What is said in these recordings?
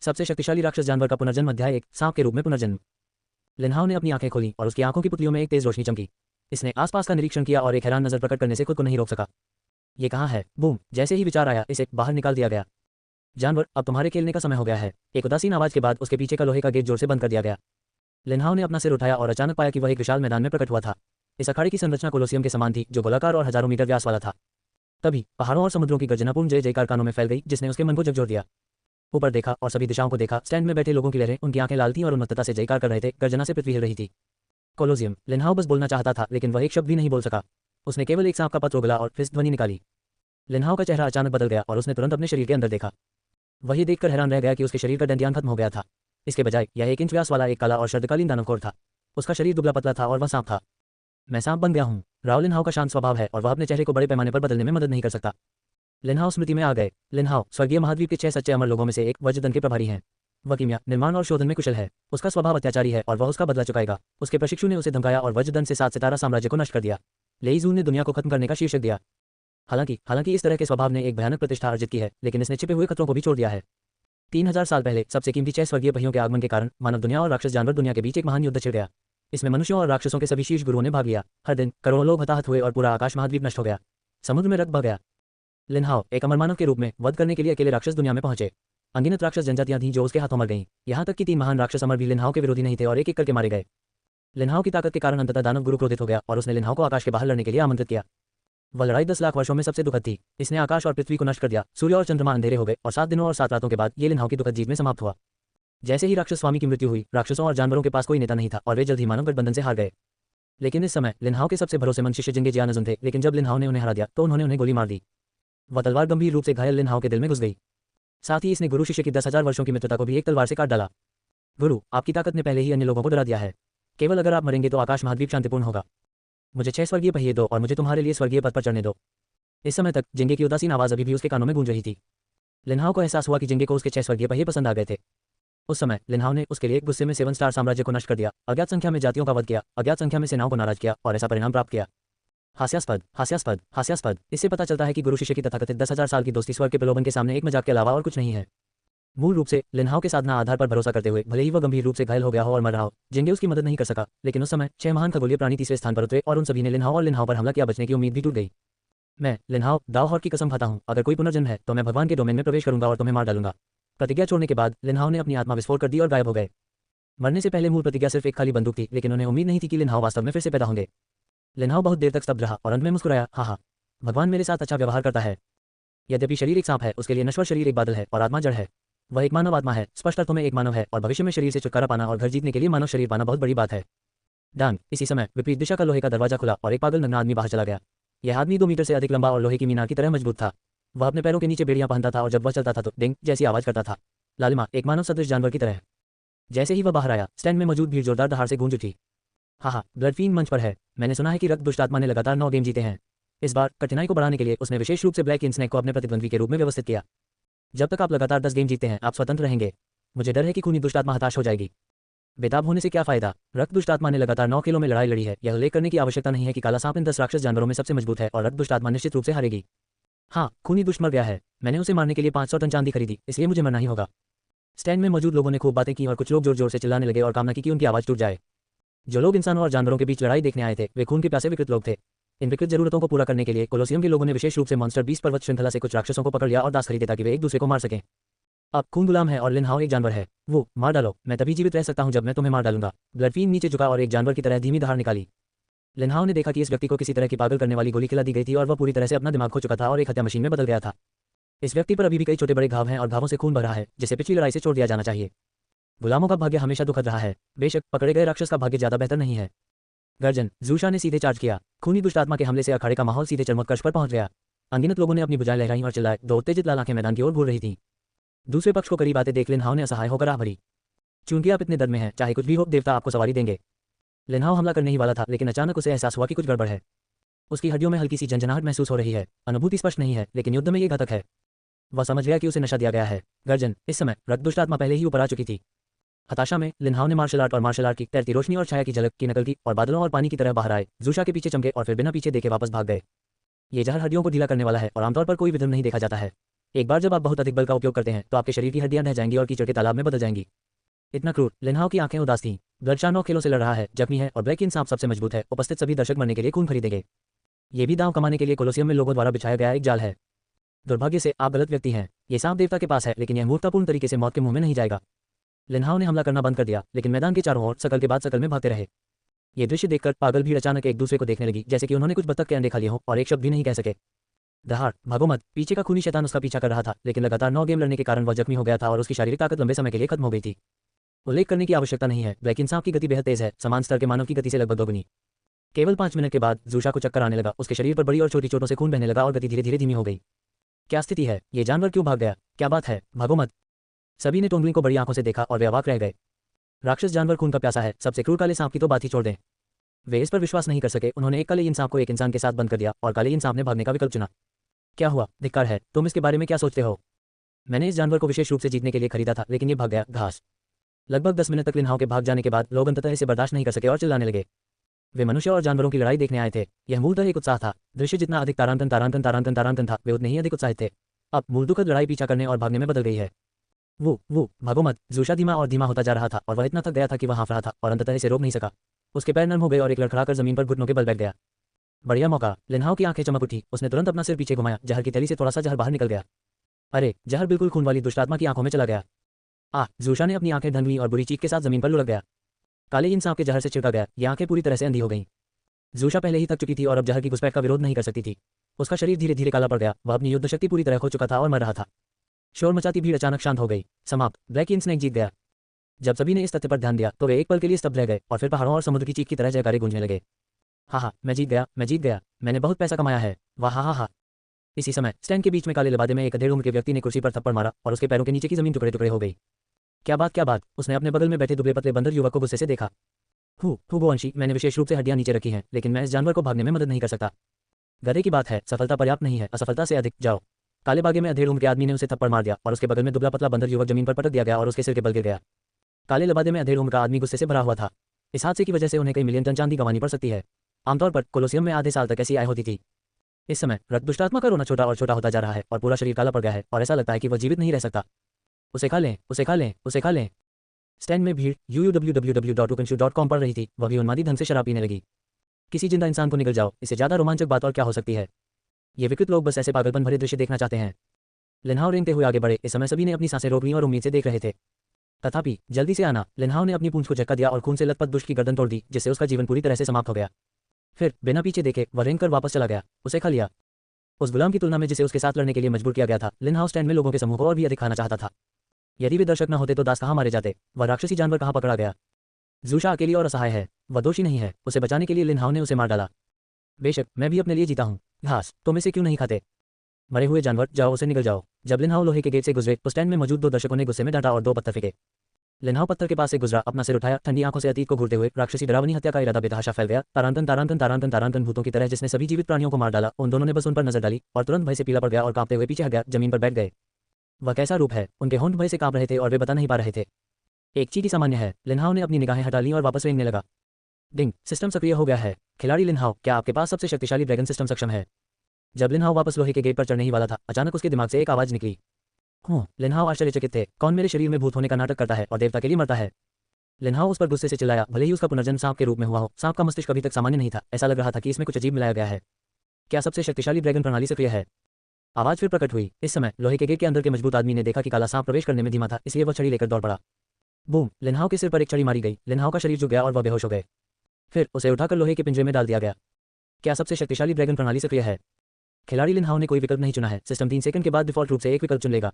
सबसे शक्तिशाली राक्षस जानवर का पुनर्जन्म अध्याय 1 सांप के रूप में पुनर्जन्म। लिनहाओ ने अपनी आंखें खोली और उसकी आंखों की पुतलियों में एक तेज रोशनी चमकी। इसने आसपास का निरीक्षण किया और एक हैरान नजर प्रकट करने से खुद को नहीं रोक सका। ये कहाँ है? बूम! जैसे ही विचार आया, इसे बाहर निकाल दिया गया। जानवर, अब तुम्हारे खेलने का समय हो गया है। एक उदासीन आवाज के बाद उसके पीछे का लोहे का गेट जोर से बंद कर दिया गया। लिनहाओ ने अपना सिर उठाया और अचानक पाया कि वह एक विशाल मैदान में प्रकट हुआ था। इस अखाड़े की संरचना कोलोसियम के समान थी, जो गोलाकार और हजारों मीटर व्यास वाला था। तभी पहाड़ों और समुद्रों की गर्जनापूर्ण जय जयकार कानों में फैल गई, जिसने उसके मन को झकझोर दिया। ऊपर देखा और सभी दिशाओं को देखा। स्टैंड में बैठे लोगों की लहरें उनकी आंखें लाल थीं और उन्मत्तता से जयकार कर रहे थे। गर्जना से पृथ्वी हिल रही थी। कोलोसियम। लिनहाओ बस बोलना चाहता था, लेकिन वह एक शब्द भी नहीं बोल सका। उसने केवल एक सांप का पत्र उगला और फिर ध्वनि निकाली। लिनहाओ का चेहरा अचानक बदल गया और उसने तुरंत अपने शरीर के अंदर देखा। वह ये देखकर हैरान रह गया कि उसके शरीर का डंडियान खत्म हो गया था। इसके बजाय यह 1 इंच व्यास वाला एक काला और शर्दकालीन दानवखोर था। उसका शरीर दुबला पतला था और वह सांप था। मैं सांप बन गया हूँ। राव लिनहाओ का शांत स्वभाव है और वह अपने चेहरे को बड़े पैमाने पर बदलने में मदद नहीं कर सकता। लिनहाओ स्मृति में आ गए। लिनहाओ स्वर्गीय महाद्वीप के 6 सच्चे अमर लोगों में से एक वज्रदंड के प्रभारी हैं। वह कीमिया, निर्माण और शोधन में कुशल है। उसका स्वभाव अत्याचारी है और वह उसका बदला चुकाएगा। उसके प्रशिक्षु ने उसे धमकाया और वज्रदंड से 7 सितारा साम्राज्य को नष्ट कर दिया। लेईजू ने दुनिया को खत्म करने का शीर्षक दिया। हालांकि इस तरह के स्वभाव ने एक भयानक प्रतिष्ठा अर्जित की है, लेकिन इसने छिपे हुए खतरों को भी छोड़ दिया है। 3000 साल पहले सबसे कीमती 6 स्वर्गीय पहियों के आगमन के कारण मानव दुनिया और राक्षस जानवर दुनिया के बीच एक महान युद्ध छिड़ गया। इसमें मनुष्यों और राक्षसों के सभी शीर्ष गुरुओं ने भाग लिया। हर दिन करोड़ों लोग हताहत हुए और पूरा आकाश महाद्वीप नष्ट हो गया। समुद्र में रक्त बह गया। लिनहाओ एक अमर मानव के रूप में वध करने के लिए अकेले राक्षस दुनिया में पहुंचे। अनगिनत राक्षस जनजातियां थीं जो उसके हाथों मर गईं। यहाँ तक कि 3 महान राक्षस अमर भी लिनहाओ के विरोधी नहीं थे और एक एक करके मारे गए। लिनहाओ की ताकत के कारण अंततः दानव गुरु क्रोधित हो गया और उसने लिनहाओ को आकाश के बाहर लड़ने के लिए आमंत्रित किया। वह लड़ाई 10 लाख वर्षों में सबसे दुखद थी। इसने आकाश और पृथ्वी को नष्ट कर दिया। सूर्य और चंद्रमा अंधेरे हो गए और 7 दिनों और 7 रातों के बाद ये लिनहाओ की दुखद जीत में समाप्त हुआ। जैसे ही राक्षस स्वामी की मृत्यु हुई, राक्षसों और जानवरों के पास कोई नेता नहीं था और वे जल्द ही मानव गठबंधन से हार गए। लेकिन इस समय लिनहाओ के सबसे भरोसेमंद शिष्य जिंगे जियानजुन थे, लेकिन जब लिनहाओ ने उन्हें हरा दिया तो उन्होंने उन्हें गोली मार दी। वह तलवार गंभीर रूप से घायल लिनहाओ के दिल में घुस गई। साथ ही इसने गुरु शिष्य की 10,000 वर्षों की मित्रता को भी एक तलवार से काट डाला। गुरु, आपकी ताकत ने पहले ही अन्य लोगों को डरा दिया है। केवल अगर आप मरेंगे तो आकाश महाद्वीप शांतिपूर्ण होगा। मुझे 6 स्वर्गीय पहिए दो और मुझे तुम्हारे लिए स्वर्गीय पद पर चढ़ने दो। इस समय तक जिंगे की उदासीन आवाज अभी भी उसके कानों में गूंज रही थी। लिनहाओ को एहसास हुआ कि जिंगे को उसके 6 स्वर्गीय पहिए पसंद आ गए थे। उस समय लिनहाओ ने उसके लिए गुस्से में 7 स्टार साम्राज्य को नष्ट कर दिया, अज्ञात संख्या में जातियों का वध किया, अज्ञात संख्या में सेनाओं को नाराज किया और ऐसा परिणाम प्राप्त किया। हास्यास्पद, हास्यास्पद, हास्यास्पद। इससे पता चलता है कि गुरु शिष्य की तथाकथित 10,000 साल की दोस्ती स्वर्ग के प्रलोभन के सामने एक मजाक के अलावा और कुछ नहीं है। मूल रूप से लिनहाओ के साधना आधार पर भरोसा करते हुए भले ही वह गंभीर रूप से घायल हो गया हो और मर रहा हो, जिंगे उसकी मदद नहीं कर सका। लेकिन उस समय 6 महान खगोलीय प्राणी तीसरे स्थान पर उतरे और उन सभी ने लिनहाओ और लिनहाओ पर हमला किया। बचने की उम्मीद भी टूट गई। मैं लिनहाओ दाओहॉर की कसम खाता हूँ, अगर कोई पुनर्जन्म है तो मैं भगवान के डोमेन में प्रवेश करूंगा और तुम्हें मार डालूंगा। प्रतिज्ञा छोड़ने के बाद लिनहाओ ने अपनी आत्मा विस्फोट कर दी और गायब हो गए। मरने से पहले मूल प्रतिज्ञा सिर्फ एक खाली बंदूक थी, लेकिन उन्हें उम्मीद नहीं थी कि लिनहाओ वास्तव में फिर से पैदा होंगे। लिनहाओ बहुत देर तक स्तब्ध रहा और अंत में मुस्कुराया, हाँ, भगवान मेरे साथ अच्छा व्यवहार करता है। यद्यपि शरीर एक सांप है, उसके लिए नश्वर शरीर एक बादल है और आत्मा जड़ है। वह एक मानव आत्मा है, स्पष्ट अर्थों में एक मानव है और भविष्य में शरीर से छुटकारा पाना और घर जीतने के लिए मानव शरीर पाना बहुत बड़ी बात है। डांग। इसी समय विपरीत दिशा का लोहे का दरवाजा खुला और एक पागल नग्न आदमी बाहर चला गया। यह आदमी 2 मीटर से अधिक लंबा और लोहे की मीनार की तरह मजबूत था। वह अपने पैरों के नीचे बेड़ियां पहनता था और जब वह चलता था तो डिंग जैसी आवाज करता था। लालिमा, एक मानव सदृश जानवर की तरह। जैसे ही वह बाहर आया, स्टैंड में मौजूद भीड़ जोरदार दहाड़ से गूंज उठी। ब्लड फीन मंच पर है। मैंने सुना है कि रक्त दुष्ट आत्मा ने लगातार 9 गेम जीते हैं। इस बार कठिनाई को बढ़ाने के लिए उसने विशेष रूप से ब्लैक स्नेक को अपने प्रतिद्वंद्वी के रूप में व्यवस्थित किया। जब तक आप लगातार 10 गेम जीतते हैं, आप स्वतंत्र रहेंगे। मुझे डर है कि खूनी दुष्ट आत्मा हताश हो जाएगी। बेताब होने से क्या फायदा? रक्त दुष्ट आत्मा ने लगातार 9 खेलों में लड़ाई लड़ी है। यह उल्लेख करने की आवश्यकता नहीं है कि काला सांप इन 10 राक्षस जानवरों में सबसे मजबूत है और रक्त दुष्ट आत्मा निश्चित रूप से हारेगी। हाँ, खूनी दुष्ट मर गया है। मैंने उसे मारने के लिए 500 टन चांदी खरीदी, इसलिए मुझे मरना ही होगा। स्टैंड में मौजूद लोगों ने खूब बातें की और कुछ लोग जोर जोर से चिल्लाने लगे और कामना की कि उनकी आवाज टूट जाए। जो लोग इंसानों और जानवरों के बीच लड़ाई देखने आए थे, वे खून के प्यासे विकृत लोग थे। इन विकृत जरूरतों को पूरा करने के लिए कोलोसियम के लोगों ने विशेष रूप से मॉन्स्टर बीस्ट पर्वत श्रृंखला से कुछ राक्षसों को पकड़ लिया और दास खरीदे ताकि वे एक दूसरे को मार सकें। अब खून गुलाम है और लिनहाओ एक जानवर है। वो मार डालो, मैं तभी जीवित रह सकता हूं जब मैं तुम्हें मार डालूंगा। ब्लडफीन नीचे झुका और एक जानवर की तरह धीमी दहाड़ निकाली। लिनहाओ ने देखा कि इस व्यक्ति को किसी तरह की पागल करने वाली गोली खिला दी गई थी और वह पूरी तरह से अपना दिमाग खो चुका था और एक हत्या मशीन में बदल गया था। इस व्यक्ति पर अभी भी कई छोटे बड़े घाव हैं और घावों से खून बह रहा है, जिसे पिछली लड़ाई से छोड़ दिया जाना चाहिए। गुलामों का भाग्य हमेशा दुखद रहा है। बेशक पकड़े गए राक्षस का भाग्य ज्यादा बेहतर नहीं है। गर्जन। ज़ूशा ने सीधे चार्ज किया। खूनी दुष्ट आत्मा के हमले से अखाड़े का माहौल सीधे चरमोत्कर्ष पर पहुंच गया। अनगिनत लोगों ने अपनी भुजाएं लहराई और चिल्लाए। 2 उत्तेजित लाल आंखें मैदान की ओर घूर रही थीं। दूसरे पक्ष को करीब आते देख लिनहाओ ने असहाय होकर आह भरी। चूंकि आप इतने दर्द में हैं, चाहे कुछ भी हो, देवता आपको सवारी देंगे। लिनहाओ हमला करने ही वाला था, लेकिन अचानक उसे एहसास हुआ कि कुछ गड़बड़ है। उसकी हड्डियों में हल्की सी झंझनाहट महसूस हो रही है। अनुभूति स्पष्ट नहीं है, लेकिन युद्ध में ये घातक है। वह समझ गया कि उसे नशा दिया गया है। गर्जन। इस समय रक्त दुष्ट आत्मा पहले ही ऊपर आ चुकी थी। हताशा में लिनहाओ ने मार्शल आर्ट की तैरती रोशनी और छाया की झलक की नकल की और बादलों और पानी की तरह बाहर आए, ज़ूशा के पीछे चमके और फिर बिना पीछे देखे वापस भाग गए। ये जहर हड्डियों को ढीला करने वाला है और आमतौर पर कोई विधर्म नहीं देखा जाता है। एक बार जब आप बहुत अधिक बल का उपयोग करते हैं तो आपके शरीर की हड्डियां ढह जाएंगी और कीचड़ के तालाब में बदल जाएंगी। इतना क्रूर। लिनहाओ की आंखें उदास थीं। ब्लड 4 खेलों से लड़ रहा है, जख्मी है और ब्लैक किंग सांप सबसे मजबूत है। उपस्थित सभी दर्शक मरने के लिए खून खरीदेंगे। ये भी दांव कमाने के लिए कोलोसियम में लोगों द्वारा बिछाया गया एक जाल है। दुर्भाग्य से आप गलत व्यक्ति हैं। ये सांप देवता के पास है, लेकिन यह मूर्खतापूर्ण तरीके से मौत के मुंह में नहीं जाएगा। लिनहाओ ने हमला करना बंद कर दिया, लेकिन मैदान के चारों ओर सकल के बाद सकल में भागते रहे। ये दृश्य देखकर पागल भीड़ अचानक एक दूसरे को देखने लगी, जैसे कि उन्होंने कुछ बत्तख के अंडे खा लिए हों और एक शब्द भी नहीं कह सके। दहाड़, भागो मत। पीछे का खूनी शैतान उसका पीछा कर रहा था, लेकिन लगातार 9 गेम लड़ने के कारण वह जख्मी हो गया था और उसकी शारीरिक ताकत लंबे समय के लिए खत्म हो गई थी। उल्लेख करने की आवश्यकता नहीं है, ब्लैक सांप की गति बेहद तेज है, समान स्तर के मानव की गति से लगभग दोगुनी। केवल 5 मिनट के बाद जूशा को चक्कर आने लगा, उसके शरीर पर बड़ी और छोटी चोटों से खून बहने लगा और गति धीरे धीरे धीमी हो गई। क्या स्थिति है? ये जानवर क्यों भाग गया? क्या बात है? भागो मत। सभी ने टोंगुई को बड़ी आंखों से देखा और वे अवाक रह गए। राक्षस जानवर खून का प्यासा है, सबसे क्रूर काले सांप की तो बात ही छोड़ दें। वे इस पर विश्वास नहीं कर सके। उन्होंने एक काले इंसान को एक इंसान के साथ बंद कर दिया और काले इंसान ने भागने का विकल्प चुना। क्या हुआ? धिक्कार है। तुम इसके बारे में क्या सोचते हो? मैंने इस जानवर को विशेष रूप से जीतने के लिए खरीदा था, लेकिन ये भाग गया। घास। लगभग 10 मिनट तक लिनहाओ के भाग जाने के बाद लोग अंततः इसे बर्दाश्त नहीं कर सके और चिल्लाने लगे। वे मनुष्य और जानवरों की लड़ाई देखने आए थे। यह मूलतः एक उत्साह था। दृश्य जितना अधिक तारांतन था, वे उतने ही अधिक उत्साहित थे। अब मूल दुखद लड़ाई पीछा करने और भागने में बदल गई है। वो भागो मत। जूशा धीमा और धीमा होता जा रहा था और वह इतना थक गया था कि वह हाँफ रहा था और अंततः इसे रोक नहीं सका। उसके पैर नर्म हो गए और एक लड़खड़ाकर जमीन पर घुटनों के बल बैठ गया। बढ़िया मौका। लिनहाओ की आंखें चमक उठी। उसने तुरंत अपना सिर पीछे घुमाया। जहर की थैली से थोड़ा सा जहर बाहर निकल गया। अरे, जहर बिल्कुल खून वाली दुष्टात्मा की आंखों में चला गया। जूशा ने अपनी आंखें ढंग ली और बुरी चीख के साथ जमीन पर लुढ़क गया। काले इन सांप के जहर से छिड़का गया। ये आंखें पूरी तरह से अंधी हो गईं। जूशा पहले ही थक चुकी थी और अब जहर की घुसपैठ का विरोध नहीं कर सकती थी। उसका शरीर धीरे धीरे काला पड़ गया। वह अपनी युद्ध शक्ति पूरी तरह खो चुका था और मर रहा था। शोर मचाती भीड़ अचानक शांत हो गई। समाप्त। ब्लैक स्नेक जीत गया। जब सभी ने इस तथ्य पर ध्यान दिया तो वे एक पल के लिए स्तब्ध रह गए और फिर पहाड़ों और समुद्र की चीख की तरह जयकारे गूंजने लगे। हाँ, मैं जीत गया, मैं जीत गया। मैंने बहुत पैसा कमाया है। वाह हा। इसी समय स्टैंड के बीच में काले लिबादे में एक 1.5 उम्र के व्यक्ति ने कुर्सी पर थप्पड़ मारा और उसके पैरों के नीचे की जमीन टुकड़े टुकड़े हो गई। क्या बात? उसने अपने बगल में बैठे दुबले पतले बंदर युवक को गुस्से से देखा। गोवंशी, मैंने विशेष रूप से हड्डियां नीचे रखी हैं, लेकिन मैं इस जानवर को भागने में मदद नहीं कर सकता। गधे की बात है। सफलता पर्याप्त नहीं है, असफलता से अधिक। जाओ। काले बागे में 1.5 उम्र के आदमी ने उसे थप्पड़ मार दिया और उसके बगल में दुबला पतला बंदर युवक जमीन पर पटक दिया गया और उसके सिर के बल गिर गया। काले लिबादे में 1.5 उम्र का आदमी गुस्से से भरा हुआ था। इस हादसे की वजह से उन्हें कई मिलियन टन चांदी गंवानी पड़ सकती है। आमतौर पर कोलोसियम में आधे साल तक ऐसी आय होती थी। इस समय रक्त दुष्टात्मा का रोना छोटा और छोटा होता जा रहा है और पूरा शरीर काला पड़ गया है और ऐसा लगता है कि वह जीवित नहीं रह सकता। उसे खा लें, उसे खा लें, उसे खा लें। स्टैंड में भीड़ www.ukenshu.com पढ़ रही थी। वह भी उन्मादी ढंग से शराब पीने लगी। किसी जिंदा इंसान को निगल जाओ। इससे ज्यादा रोमांचक बात और क्या हो सकती है? ये विकृत लोग बस ऐसे पागलपन भरे दृश्य देखना चाहते हैं। लिनहाओ रेंगते हुए आगे बढ़े। इस समय सभी ने अपनी सांसें रोक लीं और उम्मीद से देख रहे थे। तथापि जल्दी से आना। लिनहाओ ने अपनी पूंछ को झटका दिया और खून से लथपथ दुष्ट की गर्दन तोड़ दी, जिससे उसका जीवन पूरी तरह से समाप्त हो गया। फिर बिना पीछे देखे वह रेंग कर वापस चला गया। उसे खा लिया। उस गुलाम की तुलना में जिसे उसके साथ लड़ने के लिए मजबूर किया गया था, लिनहाओ स्टैंड में लोगों के समूह को और भी अधिक खाना चाहता था। यदि वे दर्शक न होते तो दास कहाँ मारे जाते? वह राक्षसी जानवर कहाँ पकड़ा गया? जूशा अकेली और असहाय है। वह दोषी नहीं है। उसे बचाने के लिए लिनहाओ ने उसे मार डाला। बेशक मैं भी अपने लिए जीता हूँ। घास, तुम इसे क्यों नहीं खाते? मरे हुए जानवर, जाओ, उसे निकल जाओ। जब लिनहाओ लोहे के गेट से गुजरे तो स्टैंड में मौजूद 2 दर्शकों ने गुस्से में डांटा और 2 पत्थर फेंके। लिनहाओ पत्थर के पास से गुजरा, अपना सिर उठाया, ठंडी आंखों से अतीत को घूरते हुए राक्षसी डरावनी हत्या का इरादा बेतहाशा फैल गया। तारांतन भूतों की तरह जिसने सभी जीवित प्राणियों को मार डाला। उन दोनों ने बस उन पर नजर डाली और तुरंत भय से पीला पड़ गया और कांपते हुए पीछे हट गया, जमीन पर बैठ गए। वह कैसा रूप है? उनके होंठ भय से कांप रहे थे और वे बता नहीं पा रहे थे। एक चींटी सामान्य है। लिनहाओ ने अपनी निगाहें हटा लीं और वापस रेंगने लगा। डिंग, सिस्टम सक्रिय हो गया है। खिलाड़ी लिनहाओ, क्या आपके पास सबसे शक्तिशाली ड्रैगन सिस्टम सक्षम है? जब लिनहाओ वापस लोहे के गेट पर चढ़ने ही वाला था, अचानक उसके दिमाग से एक आवाज निकली। लिनहाओ आश्चर्यचकित थे। कौन मेरे शरीर में भूत होने का नाटक करता है और देवता के लिए मरता है? लिनहाओ उस पर गुस्से से चिल्लाया, भले ही उसका पुनर्जन्म सांप के रूप में हुआ हो। सांप का मस्तिष्क अभी तक सामान्य नहीं था। ऐसा लग रहा था कि इसमें कुछ अजीब मिलाया गया है। क्या सबसे शक्तिशाली ड्रैगन प्रणाली सक्रिय है? आवाज फिर प्रकट हुई। इस समय लोहे के गेट के अंदर के मजबूत आदमी ने देखा कि काला सांप प्रवेश करने में धीमा था, इसलिए वह छड़ी लेकर दौड़ पड़ा। बूम! लिनहाओ के सिर पर एक छड़ी मारी गई। लिनहाओ का शरीर झुक गया और वह बेहोश हो गए। फिर उसे उठाकर लोहे के पिंजरे में डाल दिया गया। क्या सबसे शक्तिशाली ड्रैगन प्रणाली सक्रिय है? खिलाड़ी लिनहाओ ने कोई विकल्प नहीं चुना है। सिस्टम 3 सेकंड के बाद डिफॉल्ट रूप से एक विकल्प चुन लेगा।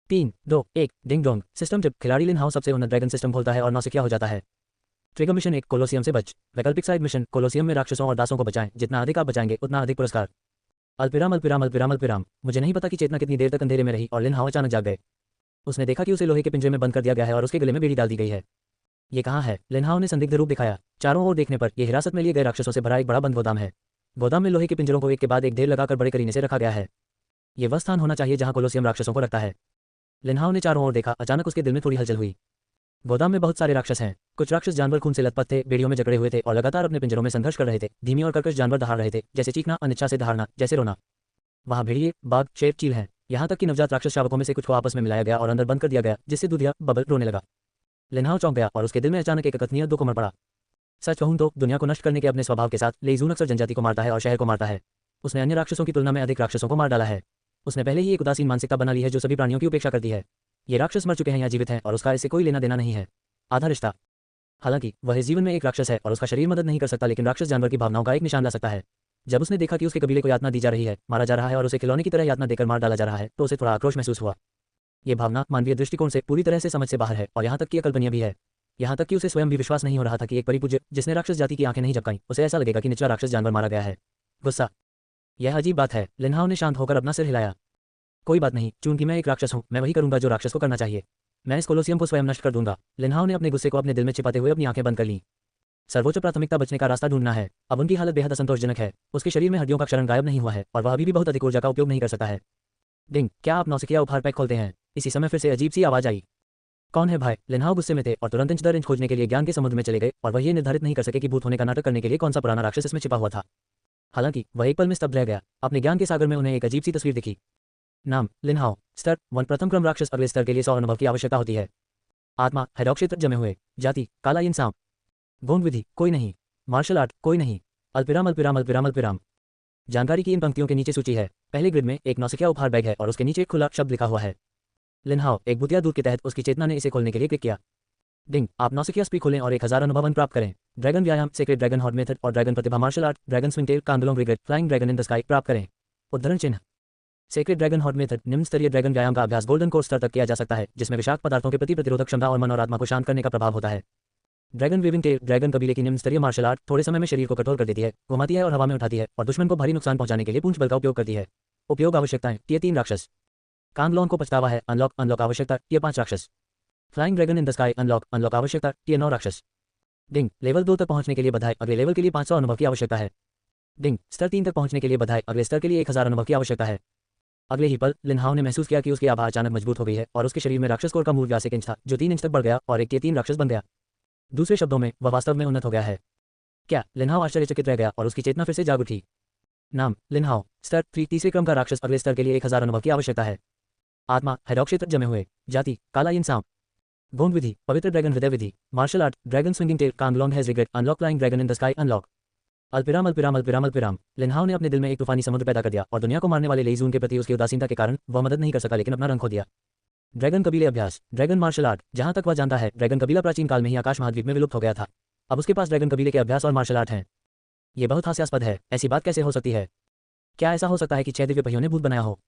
3, 2, 1, डिंग डोंग। System tip. खिलाड़ी लिनहाओ सबसे उन्नत ड्रैगन सिस्टम खोलता है और नौसिखिया हो जाता है। ट्रिगर मिशन 1, कोलोसियम से बच। वैकल्पिक साइड मिशन, कोलोसियम में राक्षसों और दासों को बचाएं। जितना अधिक आप बचाएंगे उतना अधिक पुरस्कार। अल्पिराम। मुझे नहीं पता कि चेतना कितनी देर तक अंधेरे में रही और लिनहाओ अचानक जाग गए। उसने देखा कि उसे लोहे के पिंजरे में बंद कर दिया गया है और उसके गले में बेड़ी डाल दी गई है। ये कहाँ है? लिनहाओ ने संदिग्ध रूप दिखाया। चारों ओर देखने पर यह हिरासत में लिए गए राक्षसों से भरा एक बड़ा बंद गोदाम है। गोदाम में लोहे के पिंजरों को एक के बाद एक ढेर लगाकर बड़े करीने से रखा गया है। ये वह स्थान होना चाहिए जहां कोलोसियम राक्षसों को रखता है। लिनहाओ ने चारों ओर देखा। अचानक उसके दिल में थोड़ी हलचल हुई। गोदाम में बहुत सारे राक्षस हैं। कुछ राक्षस जानवर खून से लथपथ थे, बेड़ियों में जकड़े हुए थे और लगातार अपने पिंजरों में संघर्ष कर रहे थे। धीमी और कर्कश जानवर दहाड़ रहे थे, जैसे चीखना, अनिच्छा से दहाड़ना, जैसे रोना। वहां भेड़िए, बाघ, शेर, चील हैं। यहाँ तक कि नवजात राक्षस शावकों में से कुछ को आपस में मिलाया गया और अंदर बंद कर दिया गया, जिससे दूधिया बबल रोने लगा। लिनहाओ चौंक गया और उसके दिल में अचानक एक अकथनीय दुख उमड़ पड़ा। सच कहूं तो दुनिया को नष्ट करने के अपने स्वभाव के साथ लेइजून अक्सर जनजाति को मारता है और शहर को मारता है। उसने अन्य राक्षसों की तुलना में अधिक राक्षसों को मार डाला है। उसने पहले ही एक उदासीन मानसिकता बना ली है जो सभी प्राणियों की उपेक्षा करती है। ये राक्षस मर चुके हैं या जीवित हैं और उसका इससे कोई लेना देना नहीं है। आधा रिश्ता। हालांकि वह इस जीवन में एक राक्षस है और उसका शरीर मदद नहीं कर सकता, लेकिन राक्षस जानवर की भावनाओं का एक निशान ला सकता है। जब उसने देखा कि उसके कबीले को यातना दी जा रही है, मारा जा रहा है और उसे खिलौने की तरह यातना देकर मार डाला जा रहा है, तो उसे थोड़ा आक्रोश महसूस हुआ। ये भावना मानवीय दृष्टिकोण से पूरी तरह से समझ से बाहर है और यहाँ तक कि अकल्पनीय भी है। यहाँ तक कि उसे स्वयं भी विश्वास नहीं हो रहा था कि एक परिपूज्य जिसने राक्षस जाति की आंखें नहीं झपकाई, उसे ऐसा लगेगा कि निचला राक्षस जानवर मारा गया है। गुस्सा। यह अजीब बात है। लिनहाओ ने शांत होकर अपना सिर हिलाया। कोई बात नहीं, चूंकि मैं एक राक्षस हूँ, मैं वही करूंगा जो राक्षस को करना चाहिए। मैं इस कोलोसियम को स्वयं नष्ट कर दूंगा। लिनहाओ ने अपने गुस्से को अपने दिल में छिपाते हुए अपनी आंखें बंद कर लीं। सर्वोच्च प्राथमिकता बचने का रास्ता ढूंढना है। अब उनकी हालत बेहद असंतोषजनक है। उसके शरीर में हड्डियों का क्षरण गायब नहीं हुआ है और वह अभी भी बहुत अधिक ऊर्जा का उपयोग नहीं कर सकता है। डिंग, क्या आप नौसिखिया उपहार पैक खोलते हैं? इसी समय फिर से अजीब सी आवाज आई। कौन है भाई? लिनहाओ गुस्से में थे और तुरंत इंच दर इंच खोजने के लिए ज्ञान के समुद्र में चले गए और वह ये निर्धारित नहीं कर सके कि भूत होने का नाटक करने के लिए कौन सा पुराना राक्षस इसमें छिपा हुआ था। हालांकि वह एक पल में स्तब्ध रह गया। अपने ज्ञान के सागर में उन्हें एक अजीब सी तस्वीर दिखी। नाम लिनहाओ, स्तर 1 प्रथम क्रम राक्षस। अगले स्तर के लिए 100 अनुभव की आवश्यकता होती है। आत्मा हैडॉक क्षेत्र जमे हुए। जाति काला इन सांप। गौण विधि कोई नहीं। मार्शल आर्ट कोई नहीं। अल्पिराम अल्पिराम अल्पिराम अल्पिराम। जानकारी की इन पंक्तियों के नीचे सूची है। पहले ग्रिड में एक नौसिखिया उपहार बैग है और उसके नीचे एक खुला शब्द लिखा हुआ है। लिनहाओ, एक भूतिया दूत के तहत उसकी चेतना ने इसे खोलने के लिए क्लिक किया। डिंग, आप नौसिखिया स्पीक खोलें और 1000 अनुभव प्राप्त करें। ड्रैगन व्यायाम, सेक्रेट ड्रैगन हॉर्न मेथड और ड्रैगन प्रतिभा martial art, dragon swing tail, Kanglong regret, flying dragon in the sky प्राप्त करें। उद्धरण चिन्ह। सेक्रेट ड्रैगन हॉर्न मेथड निम्न स्तरीय ड्रैगन व्यायाम का अभ्यास गोल्डन कोर्स स्तर तक किया जा सकता है, जिसमें विषाक्त पदार्थों के प्रति प्रतिरोधक क्षमता और मन और आत्मा को शांत करने का प्रभाव होता है। ड्रैगन वेविंग टेल, ड्रैगन कबीले की निम्न स्तरीय मार्शल आर्ट, थोड़े समय में शरीर को कठोर कर देती है, घुमाती है और हवा में उठाती है और दुश्मन को भारी नुकसान पहुंचाने के लिए पूंछ बल का उपयोग करती है। उपयोग आवश्यकताएं टियर 3 राक्षस। कांगलोन को पछतावा है, अनलॉक अनलॉक आवश्यकता टियर 5 राक्षस। Flying dragon in the sky unlock unlock आवश्यकता टियर 9 राक्षस। डिंग, लेवल 2 तक पहुंचने के लिए बधाई, अगले लेवल के लिए 500 अनुभव की आवश्यकता है। डिंग, स्तर 3 तक पहुंचने के लिए बधाई, अगले स्तर के लिए 1000 अनुभव की आवश्यकता है। अगले ही पल लिनहाओ ने महसूस किया कि उसकी आभा अचानक मजबूत हो गई है और उसके शरीर में राक्षस कोर का मूल व्यास 1 इंच था, जो 3 इंच तक बढ़ गया और एक टियर 3 राक्षस बन गया। दूसरे शब्दों में वह वास्तव में उन्नत हो गया है। क्या? लिनहाओ आश्चर्यचकित रह गया और उसकी चेतना फिर से जाग उठी। नाम लिनहाओ, स्तर 3 तीसरे क्रम का राक्षस, अगले स्तर के लिए 1000 अनुभव की आवश्यकता है। आत्मा हैडॉक क्षेत्र जमे हुए। जाति काला इन सांप। गौण विधि पवित्र ड्रैगन हृदय विधि। Martial art dragon swinging tail, Kanglong has regret, unlock flying dragon in the sky unlock. अल्पिराम अल्पिराम अल्पिराम अल्पिराम। लिनहाओ ने अपने दिल में एक तूफानी समुद्र पैदा कर दिया और दुनिया को मारने वाले लेइजून के प्रति उसकी उदासीनता के कारण वह मदद नहीं कर सका, लेकिन अपना रंग खो दिया। ड्रैगन कबीले अभ्यास, ड्रैगन मार्शल आर्ट। जहां तक वह जानता है, ड्रैगन कबीला प्राचीन काल में ही आकाश महाद्वीप में विलुप्त हो गया था। अब उसके पास ड्रैगन कबीले के अभ्यास और मार्शल आर्ट हैं। ये बहुत हास्यास्पद है। ऐसी बात कैसे हो सकती है? क्या ऐसा हो सकता है कि 6 दिव्य पहियों ने भूत बनाया हो?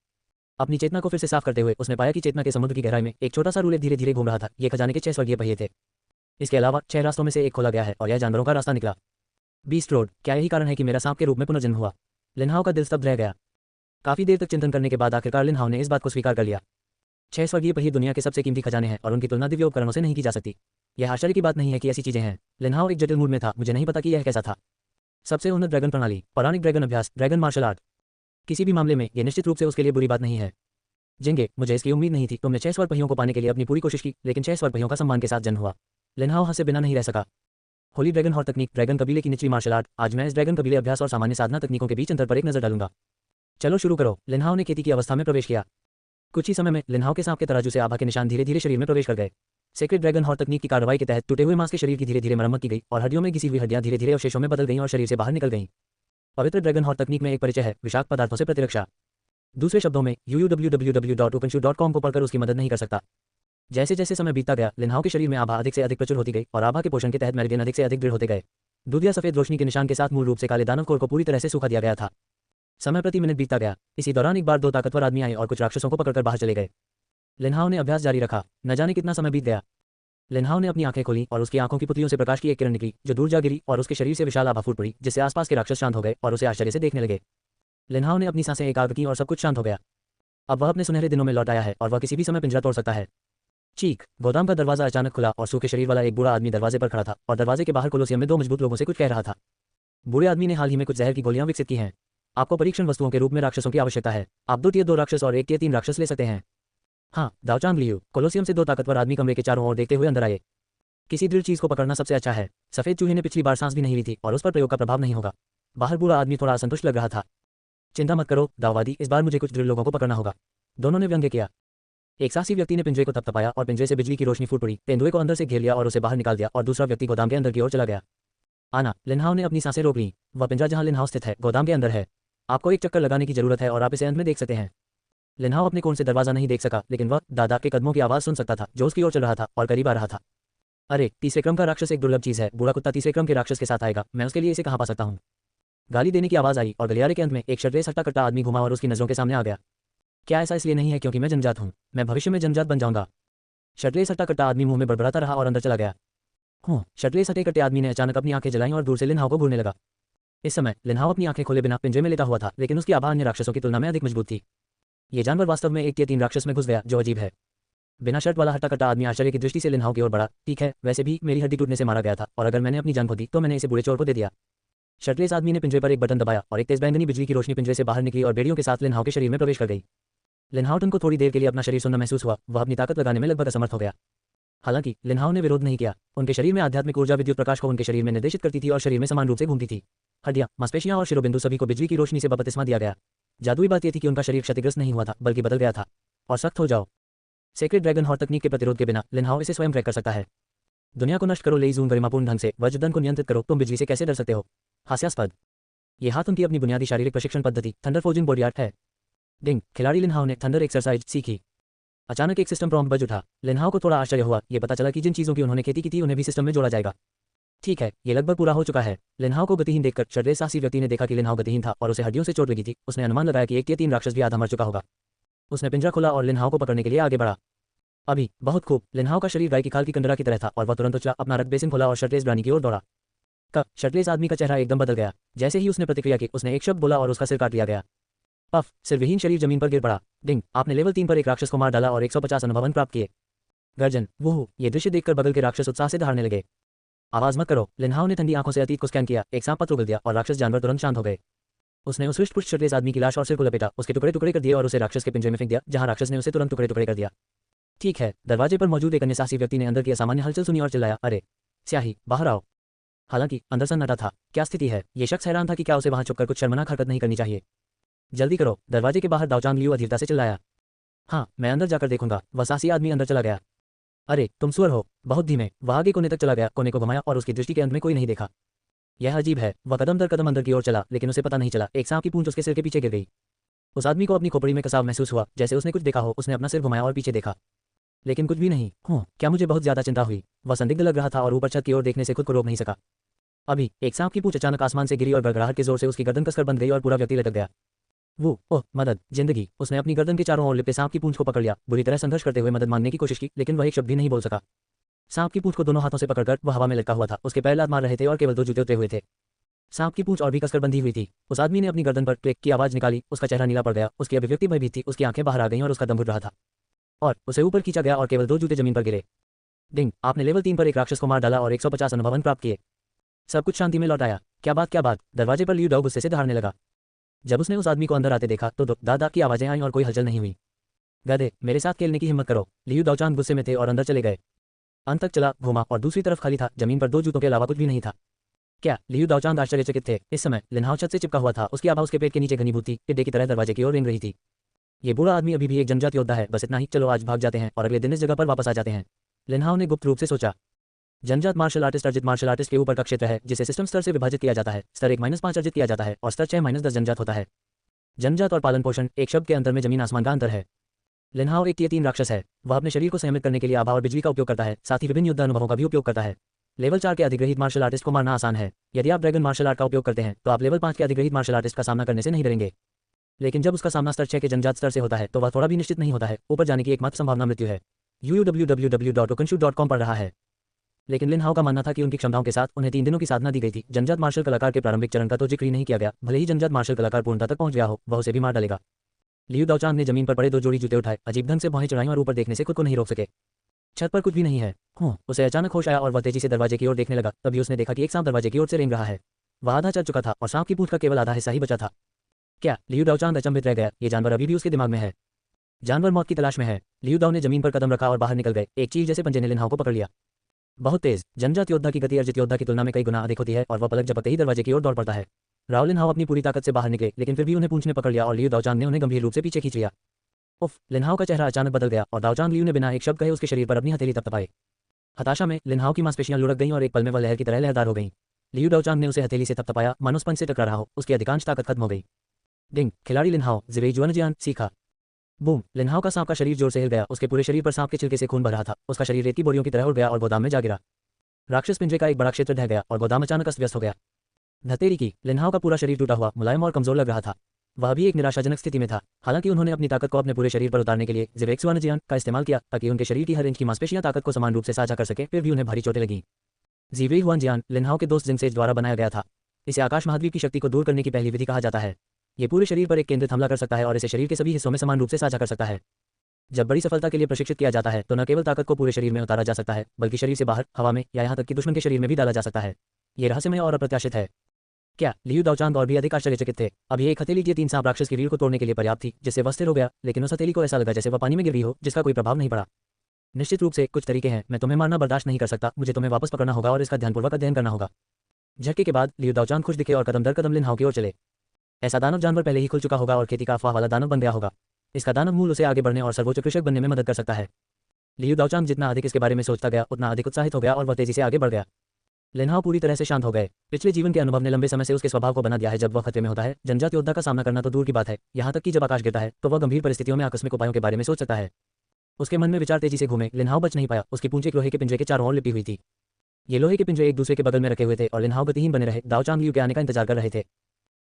अपनी चेतना को फिर से साफ करते हुए उसने पाया कि चेतना के समुद्र की गहराई में एक छोटा सा रूलेट धीरे धीरे घूम रहा था। ये खजाने के 6 स्वर्गीय पहिए थे। इसके अलावा 6 रास्तों में से एक खोला गया है और यह जानवरों का रास्ता निकला। Beast road. क्या यही कारण है कि मेरा सांप के रूप में पुनर्जन्म हुआ? लिनहाओ का दिल स्तब्ध रह गया। काफी देर तक चिंतन करने के बाद आखिरकार लिनहाओ ने इस बात को स्वीकार कर लिया। 6 स्वर्गीय पहिए दुनिया के सबसे कीमती खजाने हैं और उनकी तुलना दिव्य उपकरणों से नहीं की जा सकती। यह आश्चर्य की बात नहीं है कि ऐसी चीजें हैं। लिनहाओ एक जटिल मूड में था। मुझे नहीं पता कि यह कैसा था। सबसे उन्नत ड्रैगन प्रणाली, पौराणिक ड्रैगन अभ्यास, ड्रैगन मार्शल आर्ट। किसी भी मामले में यह निश्चित रूप से उसके लिए बुरी बात नहीं है। जिंगे, मुझे इसकी उम्मीद नहीं थी। तुमने 6 स्वर पहियों को पाने के लिए अपनी पूरी कोशिश की, लेकिन 6 स्वर पहियों का सम्मान के साथ जन्म हुआ। लिनहाओ हंसे बिना नहीं रह सका। होली ड्रैगन हॉर्न तकनीक, ड्रैगन कबीले की निचली मार्शल आर्ट। आज मैं इस ड्रैगन कबीले अभ्यास और सामान्य साधना तकनीकों के बीच अंतर पर एक नजर डालूंगा। चलो शुरू करो। लिनहाओ ने खेती की अवस्था में प्रवेश किया। कुछ ही समय में लिनहाओ के सांप के तराजू से आभा के निशान धीरे धीरे शरीर में प्रवेश कर गए। सेक्रेट ड्रैगन हॉर्न तकनीक की कार्रवाई के तहत टूटे हुए मांस के शरीर की धीरे धीरे मरम्मत की गई और हड्डियों में घिसी हुई हड्डियां धीरे धीरे अवशेषों में बदल गईं और शरीर से बाहर निकल गईं। पवित्र ड्रैगन हॉर्न तकनीक में एक परिचय है, विषाक्त पदार्थों से प्रतिरक्षा। दूसरे शब्दों में www.openshoe.com को पढ़कर उसकी मदद नहीं कर सकता। जैसे जैसे समय बीतता गया, लिनहाओ के शरीर में आभा अधिक से अधिक प्रचुर होती गई और आभा के पोषण के तहत मेरिडियन अधिक से अधिक दृढ़ होते गए। दूधिया सफेद रोशनी के निशान के साथ मूल रूप से काले दानव कोर को पूरी तरह से सूखा दिया गया था। समय प्रति मिनट बीतता गया। इसी दौरान एक बार 2 ताकतवर आदमी आए और कुछ राक्षसों को पकड़कर बाहर चले गए। लिनहाओ ने अभ्यास जारी रखा। न जाने कितना समय बीत गया। लिनहाओ ने अपनी आंखें खोली और उसकी आंखों की पुतलियों से प्रकाश की एक किरण निकली, जो दूर जा गिरी और उसके शरीर से विशाल आभा फूट पड़ी, जिससे आसपास के राक्षस शांत हो गए और उसे आश्चर्य से देखने लगे। लिनहाओ ने अपनी सांसें एकाग्र की और सब कुछ शांत हो गया। अब वह अपने सुनहरे दिनों में लौट आया है और वह किसी भी समय पिंजरा तोड़ सकता है। चीख। गोदाम का दरवाजा अचानक खुला और सूखे शरीर वाला एक बूढ़ा आदमी दरवाजे पर खड़ा था और दरवाजे के बाहर कोलोसियम में 2 मजबूत लोगों से कुछ कह रहा था। बूढ़े आदमी ने हाल ही में कुछ जहर की गोलियां विकसित की हैं। आपको परीक्षण वस्तुओं के रूप में राक्षसों की आवश्यकता है। आप 2 टियर 2 राक्षस और 1 टियर 3 राक्षस ले सकते हैं। हाँ, दाओचांग लियू। कोलोसियम से 2 ताकतवर आदमी कमरे के चारों ओर देखते हुए अंदर आए। किसी दृढ़ चीज को पकड़ना सबसे अच्छा है। सफेद चूहे ने पिछली बार सांस भी नहीं ली थी और उस पर प्रयोग का प्रभाव नहीं होगा। बाहर बूढ़ा आदमी थोड़ा असंतुष्ट लग रहा था। चिंता मत करो दाववादी, इस बार मुझे कुछ दृढ़ लोगों को पकड़ना होगा। दोनों ने व्यंग्य किया। एक साहसी व्यक्ति ने पिंजरे को थपथपाया और पिंजरे से बिजली की रोशनी फूट पड़ी। तेंदुए को अंदर से घेर लिया और उसे बाहर निकाल दिया और दूसरा व्यक्ति गोदाम के अंदर की ओर चला गया। आना, लिनहाओ ने अपनी सांसें रोक ली। वह पिंजरा जहां लिनहाओ स्थित है गोदाम के अंदर है। आपको एक चक्कर लगाने की जरूरत है और आप इसे अंत में देख सकते हैं। लिनहाओ अपने कोण से दरवाजा नहीं देख सका, लेकिन वह दादा के कदमों की आवाज़ सुन सकता था जो उसकी ओर चल रहा था और करीब आ रहा था। अरे, तीसरे क्रम का राक्षस एक दुर्लभ चीज है। बूढ़ा कुत्ता तीसरे क्रम के राक्षस के साथ आएगा। मैं उसके लिए इसे कहाँ पा सकता हूँ? गाली देने की आवाज़ आई और गलियारे के अंत में एक शर्रेस हट्टा कट्टा आदमी घुमा और उसकी नजरों के सामने आ गया। क्या ऐसा इसलिए नहीं है क्योंकि मैं जनजात हूँ? मैं भविष्य में जनजात बन जाऊंगा। शर्रेस हट्टा कट्टा आदमी मुंह में बड़बड़ाता रहा और अंदर चला गया। शर्रेस हट्टे कट्टे आदमी ने अचानक अपनी आंखें जलाईं और दूर से लिनहाओ को घूरने लगा। इस समय लिनहाओ अपनी आंखें खोले बिना पिंजरे में लेटा हुआ था, लेकिन उसकी आभा अन्य राक्षसों की तुलना में अधिक मजबूत थी। ये जानवर वास्तव में एक या तीन राक्षस में घुस गया, जो अजीब है। बिना शर्ट वाला हट्टा कट्टा आदमी आश्चर्य की दृष्टि से लिनहाओ की ओर बढ़ा। ठीक है, वैसे भी मेरी हड्डी टूटने से मारा गया था और अगर मैंने अपनी जान खो दी तो मैंने इसे बूढ़े चोर को दे दिया। शर्टलेस आदमी ने पिंजरे पर एक बटन दबाया और एक तेज बैंगनी बिजली की रोशनी पिंजरे से बाहर निकली और बेड़ियों के साथ लिनहाओ के शरीर में प्रवेश कर गई। लिनहाओटन को थोड़ी देर के लिए अपना शरीर सुन्न महसूस हुआ। वह अपनी ताकत लगाने में लगभग असमर्थ हो गया। हालांकि लिनहाओ ने विरोध नहीं किया। उनके शरीर में आध्यात्मिक ऊर्जा विद्युत प्रकाश को उनके शरीर में निर्देशित करती थी और शरीर में समान रूप से घूमती थी। हड्डियां, मांसपेशियां और शिरोबिंदु सभी को बिजली की रोशनी से बपतिस्मा दिया गया। जादुई बात यह थी कि उनका शरीर क्षतिग्रस्त नहीं हुआ था, बल्कि बदल गया था। और सख्त हो जाओ। सेक्रेट ड्रैगन हॉर्न तकनीक के प्रतिरोध के बिना लिनहाओ इसे स्वयं ट्रैक कर सकता है। दुनिया को नष्ट करो लेईजून गरिमापूर्ण ढंग से, वज्रधन को नियंत्रित करो, तुम बिजली से कैसे डर सकते हो? हास्यास्पद। ये हाथ उनकी अपनी बुनियादी शारीरिक प्रशिक्षण पद्धति थंडर फोर्जिंग बॉडी आर्ट है। डिंग, खिलाड़ी लिनहाओ ने थंडर एक्सरसाइज सीखी। अचानक एक सिस्टम प्रॉम्प्ट बज उठा। लिनहाओ को थोड़ा आश्चर्य हुआ। ये पता चला कि जिन चीज़ों की उन्होंने खेती की थी उन्हें भी सिस्टम में जोड़ा जाएगा। ठीक है, ये लगभग पूरा हो चुका है। लिनहाओ को गतिहीन देखकर शर्रेस साहसी व्यक्ति ने देखा कि लिनहाओ गतिहीन था और उसे हड्डियों से चोट लगी थी। उसने अनुमान लगाया कि एक या तीन राक्षस भी आधा मर चुका होगा। उसने पिंजरा खोला और लिनहाओ को पकड़ने के लिए आगे बढ़ा। अभी बहुत खूब। लिनहाओ का शरीर गाय की खाल की कंडरा की तरह था और वह तुरंत उछला, अपना रक्त बेसिन खोला और शर्टलेस प्राणी की ओर दौड़ा। शर्टलेस आदमी का चेहरा एकदम बदल गया। जैसे ही उसने प्रतिक्रिया की, उसने एक शब्द बोला और उसका सिर काट लिया गया। पफ, सिरविहीन शरीर जमीन पर गिर पड़ा। डिंग, आपने लेवल 3 पर एक राक्षस को मार डाला और 150 अनुभवन प्राप्त किए। गर्जन, वो ये दृश्य देखकर बगल के राक्षस उत्साह से दहाड़ने लगे। आवाज मत करो। लिनहाओ ने ठंडी आंखों से अतीत को स्कैन किया। एक सांप पत्र उगल दिया और राक्षस जानवर तुरंत शांत हो गए। उसने उस हृष्ट पुष्ट शर्टलेस आदमी की लाश और सिर को लपेटा, उसके टुकड़े टुकड़े कर दिए और उसे राक्षस के पिंजरे में फेंक दिया, जहां राक्षस ने उसे तुरंत टुकड़े टुकड़े कर दिया। ठीक है। दरवाजे पर मौजूद एक अन्य साहसी व्यक्ति ने अंदर की असामान्य हलचल सुनी और चिल्लाया, अरे स्याही, बाहर आओ। हालांकि अंदर सन्नाटा था। क्या स्थिति है? ये शख्स हैरान था कि क्या उसे वहां छुपकर कुछ शर्मनाक हरकत नहीं करनी चाहिए। जल्दी करो। दरवाजे के बाहर दाओचांग लियू अधीरता से चिल्लाया। हाँ, मैं अंदर जाकर देखूंगा। वह साहसी आदमी अंदर चला गया। अरे तुम सुअर हो। बहुत धीमे। वह आगे कोने तक चला गया, कोने को घुमाया और उसकी दृष्टि के अंत में कोई नहीं देखा। यह अजीब है। वह कदम दर कदम अंदर की ओर चला, लेकिन उसे पता नहीं चला एक सांप की पूंछ उसके सिर के पीछे गिर गई। उस आदमी को अपनी खोपड़ी में कसाव महसूस हुआ, जैसे उसने कुछ देखा हो। उसने अपना सिर घुमाया और पीछे देखा, लेकिन कुछ भी नहीं। क्या मुझे बहुत ज्यादा चिंता हुई? वह संदिग्ध लग रहा था और ऊपर छत की ओर देखने से खुद को रोक नहीं सका। अभी एक सांप की पूंछ अचानक आसमान से गिरी और गड़गड़ाहट के जोर से उसकी गर्दन कसकर बंध गई और पूरा व्यक्ति लटक गया। वो, ओह मदद, जिंदगी। उसने अपनी गर्दन के चारों ओर लिपटे सांप की पूंछ को पकड़ लिया, बुरी तरह संघर्ष करते हुए मदद मांगने की कोशिश की, लेकिन वह एक शब्द भी नहीं बोल सका। सांप की पूंछ को दोनों हाथों से पकड़कर वह हवा में लटका हुआ था। उसके पैर लात मार रहे थे और केवल 2 जूते उतरे हुए थे। सांप की पूंछ और भी कसकर बंधी हुई थी। उस आदमी ने अपनी गर्दन पर क्लिक की आवाज निकाली। उसका चेहरा नीला पड़ गया। उसकी अभिव्यक्ति भयभीत थी। उसकी आंखें बाहर आ गईं और उसका दम घुट रहा था और उसे ऊपर खींचा गया और केवल 2 जूते जमीन पर गिरे। डिंग, आपने लेवल 3 पर एक राक्षस को मार डाला और 150 अनुभवन प्राप्त किए। सब कुछ शांति में लौट आया। क्या बात, क्या बात? दरवाजे पर लियू डाओ गुस्से से दहाड़ने लगा। जब उसने उस आदमी को अंदर आते देखा तो दादा की आवाजें आईं और कोई हलचल नहीं हुई। गधे, मेरे साथ खेलने की हिम्मत करो। लियू दाओचांग गुस्से में थे और अंदर चले गए। अंत तक चला, घूमा और दूसरी तरफ खाली था। जमीन पर 2 जूतों के अलावा कुछ भी नहीं था। क्या? लियू दाओचांग आश्चर्यचकित थे। इस समय लिनहाओ छत से चिपका हुआ था। उसकी आभा उसके पेट के नीचे घनीभूत थी, टिड्डे की तरह दरवाजे की ओर रेंग रही थी। ये बूढ़ा आदमी अभी भी एक जनजात योद्धा है। बस इतना ही, चलो आज भाग जाते हैं और अगले दिन इस जगह पर वापस आ जाते हैं। लिनहाओ ने गुप्त रूप से सोचा। जनजात मार्शल आर्टिस्ट अर्जित मार्शल आर्टिस्ट के ऊपर का क्षेत्र है, जिसे सिस्टम स्तर से विभाजित किया जाता है। स्तर 1-5 अर्जित किया जाता है और स्तर 6-10 जनजात होता है। जनजात और पालन पोषण, एक शब्द के अंतर में जमीन आसमान का अंतर है। लिनहाओ एक Tier 3 राक्षस है। वह अपने शरीर को संयमित करने के लिए आभा और बिजली का उपयोग करता है, साथ ही विभिन्न युद्ध अनुभवों का भी उपयोग करता है। लेवल 4 के अधिग्रहित मार्शल आर्टिस्ट को मारना आसान है। यदि आप ड्रैगन मार्शल आर्ट का उपयोग करते हैं तो आप लेवल 5 के अधिग्रहित मार्शल आर्टिस्ट का सामना करने से नहीं डरेंगे। लेकिन जब उसका सामना स्तर 6 के जनजात स्तर से होता है तो वह थोड़ा भी निश्चित नहीं होता है। ऊपर जाने की एकमात्र संभावना मृत्यु है। www.okenshu.com पर रहा है। लेकिन लिनहाओ का मानना था कि उनकी क्षमताओं के साथ उन्हें 3 दिनों की साधना दी गई थी। जनजात मार्शल कलाकार के प्रारंभिक चरण का तो जिक्र ही नहीं किया गया। भले ही जनजात मार्शल कलाकार पूर्णता तक पहुंच गया हो, वह उसे भी मार डालेगा। लियू दाओचांग ने जमीन पर पड़े 2 जोड़ी जूते उठाए, अजीब ढंग से भौहें चढ़ाईं और ऊपर देखने से खुद को नहीं रोक सके। छत पर कुछ भी नहीं है। उसे अचानक होश आया और वह तेजी से दरवाजे की ओर देखने लगा। तभी उसने देखा कि एक सांप दरवाजे की ओर से रेंग रहा है। वह आधा चल चुका था और सांप की पूंछ का केवल आधा हिस्सा ही बचा था। क्या? लियू दाओचांग अचंभित रह गया। ये जानवर अभी भी उसके दिमाग में है। जानवर मौत की तलाश में है। लियू दाओ ने जमीन पर कदम रखा और बाहर निकल गए। एक चील जैसे पंजे ने लिनहाओ को पकड़ लिया। बहुत तेज। जनजात योद्धा की गति अर्जित योद्धा की तुलना में कई गुना अधिक होती है और वह पलक झपकते ही दरवाजे की ओर दौड़ पड़ता है। राव लिनहाओ अपनी पूरी ताकत से बाहर निकले, लेकिन फिर भी उन्हें पूंछ ने पकड़ लिया और लियू दाओचांग ने उन्हें गंभीर रूप से पीछे खींच लिया। उफ, लिनहाओ का चेहरा अचानक बदल गया और दाओचांग लियू ने बिना एक शब्द कहे उसके शरीर पर अपनी हथेली तपतपाई। हताशा में लिनहाओ की मांसपेशियां लुढ़क गईं और एक पल में वह लहर की तरह लहरदार हो गईं। लियू दाओचांग ने उसे हथेली से तपतपाया, मानो स्पंज से टकरा रहा हो, उसकी अधिकांश ताकत खत्म हो गई। डिंग, खिलाड़ी लिनहाओ, ज़िवेई जुआनजियान, सीखा। बूम, लिनहाओ का सांप का शरीर जोर से हिल गया, उसके पूरे शरीर पर सांप के छिलके से खून बह रहा था, उसका शरीर रेत की बोरियों की तरह उड़ गया और गोदाम में जा गिरा। राक्षस पिंजरे का एक बड़ा क्षेत्र ढह गया और गोदाम अचानक अस्त व्यस्त हो गया। धतेरी की, लिनहाओ का पूरा शरीर टूटा हुआ, मुलायम और कमजोर लग रहा था। वह भी एक निराशाजनक स्थिति में था। हालांकि उन्होंने अपनी ताकत को अपने पूरे शरीर पर उतारने के लिए ज़िवेक्सुआनजियान का इस्तेमाल किया ताकि उनके शरीर की हर इंच की मांसपेशियां ताकत को समान रूप से साझा कर सके, फिर भी उन्हें भारी चोटें लगीं। ज़िवेई हुआनजियान लिनहाओ के दोस्त जिंगसेज द्वारा बनाया गया था। इसे आकाश महाद्वीप की शक्ति को दूर करने की पहली विधि कहा जाता है। ये पूरे शरीर पर एक केंद्रित हमला कर सकता है और इसे शरीर के सभी हिस्सों में समान रूप से साझा कर सकता है। जब बड़ी सफलता के लिए प्रशिक्षित किया जाता है तो न केवल ताकत को पूरे शरीर में उतारा जा सकता है, बल्कि शरीर से बाहर, हवा में या यहाँ तक कि दुश्मन के शरीर में भी डाला जा सकता है। ये रहस्यमय और अप्रत्याशित है। क्या लियू दाओचांग और भी अधिक आश्चर्यचकित थे। अब ये एक हथेली के 3 सांप राक्षस की रीढ़ को तोड़ने के लिए पर्याप्त थी, जिससे वह स्थिर हो गया, लेकिन उस हथेली को ऐसा लगा जैसे वह पानी में गिर रही हो, जिसका कोई प्रभाव नहीं पड़ा। निश्चित रूप से कुछ तरीके हैं, मैं तुम्हें मारना बर्दाश्त नहीं कर सकता, मुझे तुम्हें वापस पकड़ना होगा और इसका ध्यानपूर्वक अध्ययन करना होगा। झटके के बाद लियू दाओचांग खुश दिखे और कदम दर कदम लिनहाओ की ओर चले। ऐसा दानव जानवर पहले ही खुल चुका होगा और खेती का अफवाह वाला दानव बन गया होगा। इसका दानव मूल उसे आगे बढ़ने और सर्वोच्च कृषक बनने में मदद कर सकता है। लियू दाओचांग जितना अधिक इसके बारे में सोचता गया, उतना अधिक उत्साहित हो गया और वह तेजी से आगे बढ़ गया। लिनहाओ पूरी तरह से शांत हो गए। पिछले जीवन के अनुभव ने लंबे समय से उसके स्वभाव को बना दिया है। जब वह खतरे में होता है, जन्मजात योद्धा का सामना करना तो दूर की बात है, यहाँ तक कि जब आकाश गिरता है तो वह गंभीर परिस्थितियों में आकस्मिक उपायों के बारे में सोच सकता है। उसके मन में विचार तेजी से घूमे। लिनहाओ बच नहीं पाया, उसकी पूंछ एक लोहे के पिंजरे के चारों ओर लिपी हुई थी। ये लोहे के पिंजरे एक दूसरे के बगल में रखे हुए थे और लिनहाओ गतिहीन बने रहे, दाओचांग लियू के आने का इंतजार कर रहे थे।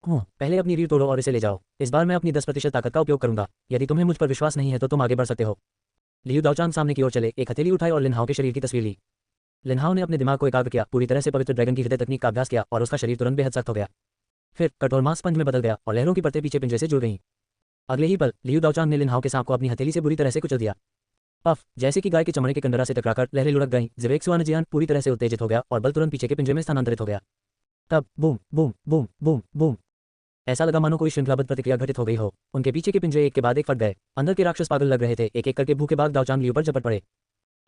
पहले अपनी रीढ़ तोड़ो और इसे ले जाओ। इस बार मैं अपनी 10% ताकत का उपयोग करूंगा। यदि तुम्हें मुझ पर विश्वास नहीं है तो तुम आगे बढ़ सकते हो। लियू दाओचांग सामने की ओर चले, एक हथेली उठाई और लिनहाओ के शरीर की तस्वीर ली। लिनहाओ ने अपने दिमाग को एकाग्र किया, पूरी तरह से पवित्र ड्रैगन की हृदय तकनीक का अभ्यास किया और उसका शरीर तुरंत बेहद सख्त हो गया। फिर कठोर मांस स्पंज में बदल गया और लहरों की परतें पीछे पिंजरे से जुड़ गईं। अगले ही पल लियू दाओचांग ने लिनहाओ के सांप को अपनी हथेली से बुरी तरह से कुचल दिया। पफ, जैसे कि गाय के चमड़े के कंडरा से टकराकर लहरें लुढ़क गईं। ज़िवेक्सुआनजियान पूरी तरह से उत्तेजित हो गया और बल तुरंत पीछे के पिंजरे में स्थानांतरित हो गया। तब boom boom boom boom boom, ऐसा लगा मानो कोई श्रृंखलाबद्ध प्रतिक्रिया घटित हो गई हो। उनके पीछे के पिंजरे एक के बाद एक फट गए। अंदर के राक्षस पागल लग रहे थे, एक एक करके भूखे भाग दाओचांग लियू पर झपट पड़े।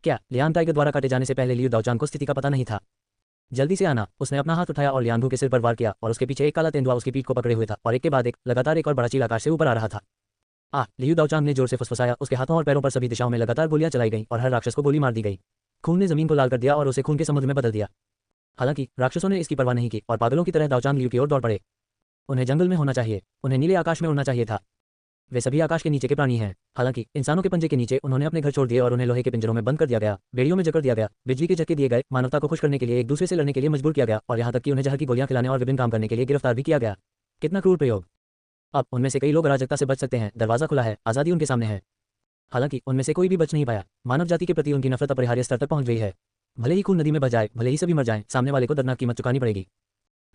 क्या लियान टाइगर द्वारा काटे जाने से पहले लियू दाओचांग को स्थिति का पता नहीं था? जल्दी से आना। उसने अपना हाथ उठाया और लियानभू के सिर पर वार किया और उसके पीछे एक काला तेंदुआ उसकी पीठ को पकड़े हुए था और एक के बाद एक लगातार एक और बड़ा चील आकाश से ऊपर आ रहा था। लियू दाओचांग ने जोर से फुसफुसाया। उसके हाथों और पैरों पर सभी दिशाओं में लगातार गोलियां चलाई गईं और हर राक्षस को गोली मार दी गई। खून ने जमीन को लाल कर दिया और उसे खून के समुद्र में बदल दिया। हालांकि राक्षसों ने इसकी परवाह नहीं की और पागलों की तरह दाओचांग लियू की ओर दौड़ पड़े। उन्हें जंगल में होना चाहिए, उन्हें नीले आकाश में उड़ना चाहिए था। वे सभी आकाश के नीचे के प्राणी हैं। हालांकि इंसानों के पंजे के नीचे उन्होंने अपने घर छोड़ दिए और उन्हें लोहे के पिंजरों में बंद कर दिया गया, बेड़ियों में जकड़ दिया गया, बिजली के झटके दिए गए, मानवता को खुश करने के लिए एक दूसरे से लड़ने के लिए मजबूर किया गया और यहाँ तक कि उन्हें जहर की गोलियां खिलाने और विभिन्न काम करने के लिए गिरफ्तार भी किया गया। कितना क्रूर प्रयोग। अब उनमें से कई लोग अराजकता से बच सकते हैं, दरवाजा खुला है, आज़ादी उनके सामने है। हालांकि उनमें से कोई भी बच नहीं पाया। मानव जाति के प्रति उनकी नफरत अपरिहार्य स्तर तक पहुंच गई है। भले ही खून नदी में बह जाए, भले ही सभी मर जाएं, सामने वाले को दर्दनाक कीमत चुकानी पड़ेगी।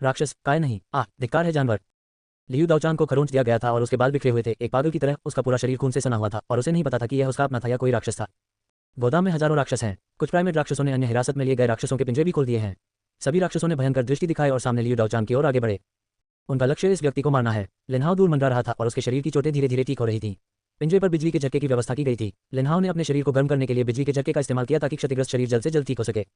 राक्षस काय नहीं, धिक्कार है जानवर। लियू दाओचांग को खरोंच दिया गया था और उसके बाल बिखरे हुए थे, एक पागल की तरह। उसका पूरा शरीर खून से सना हुआ था और उसे नहीं पता था कि यह उसका अपना था या कोई राक्षस था। गोदाम में हजारों राक्षस हैं। कुछ प्राइमेट राक्षसों ने अन्य हिरासत में लिए गए राक्षसों के पिंजरे भी खोल दिए हैं। सभी राक्षसों ने भयंकर दृष्टि दिखाई और सामने लियू दाओचांग की ओर आगे बढ़े। उनका लक्ष्य इस व्यक्ति को मारना है। लिनहाओ दूर मंडरा रहा था और उसके शरीर की चोटें धीरे धीरे ठीक हो रही थीं। पिंजरे पर बिजली के झटके की व्यवस्था की गई थी। लिनहाओ ने अपने शरीर को गर्म करने के लिए बिजली के झटके का इस्तेमाल किया ताकि क्षतिग्रस्त शरीर जल्द से जल्द ठीक हो सके।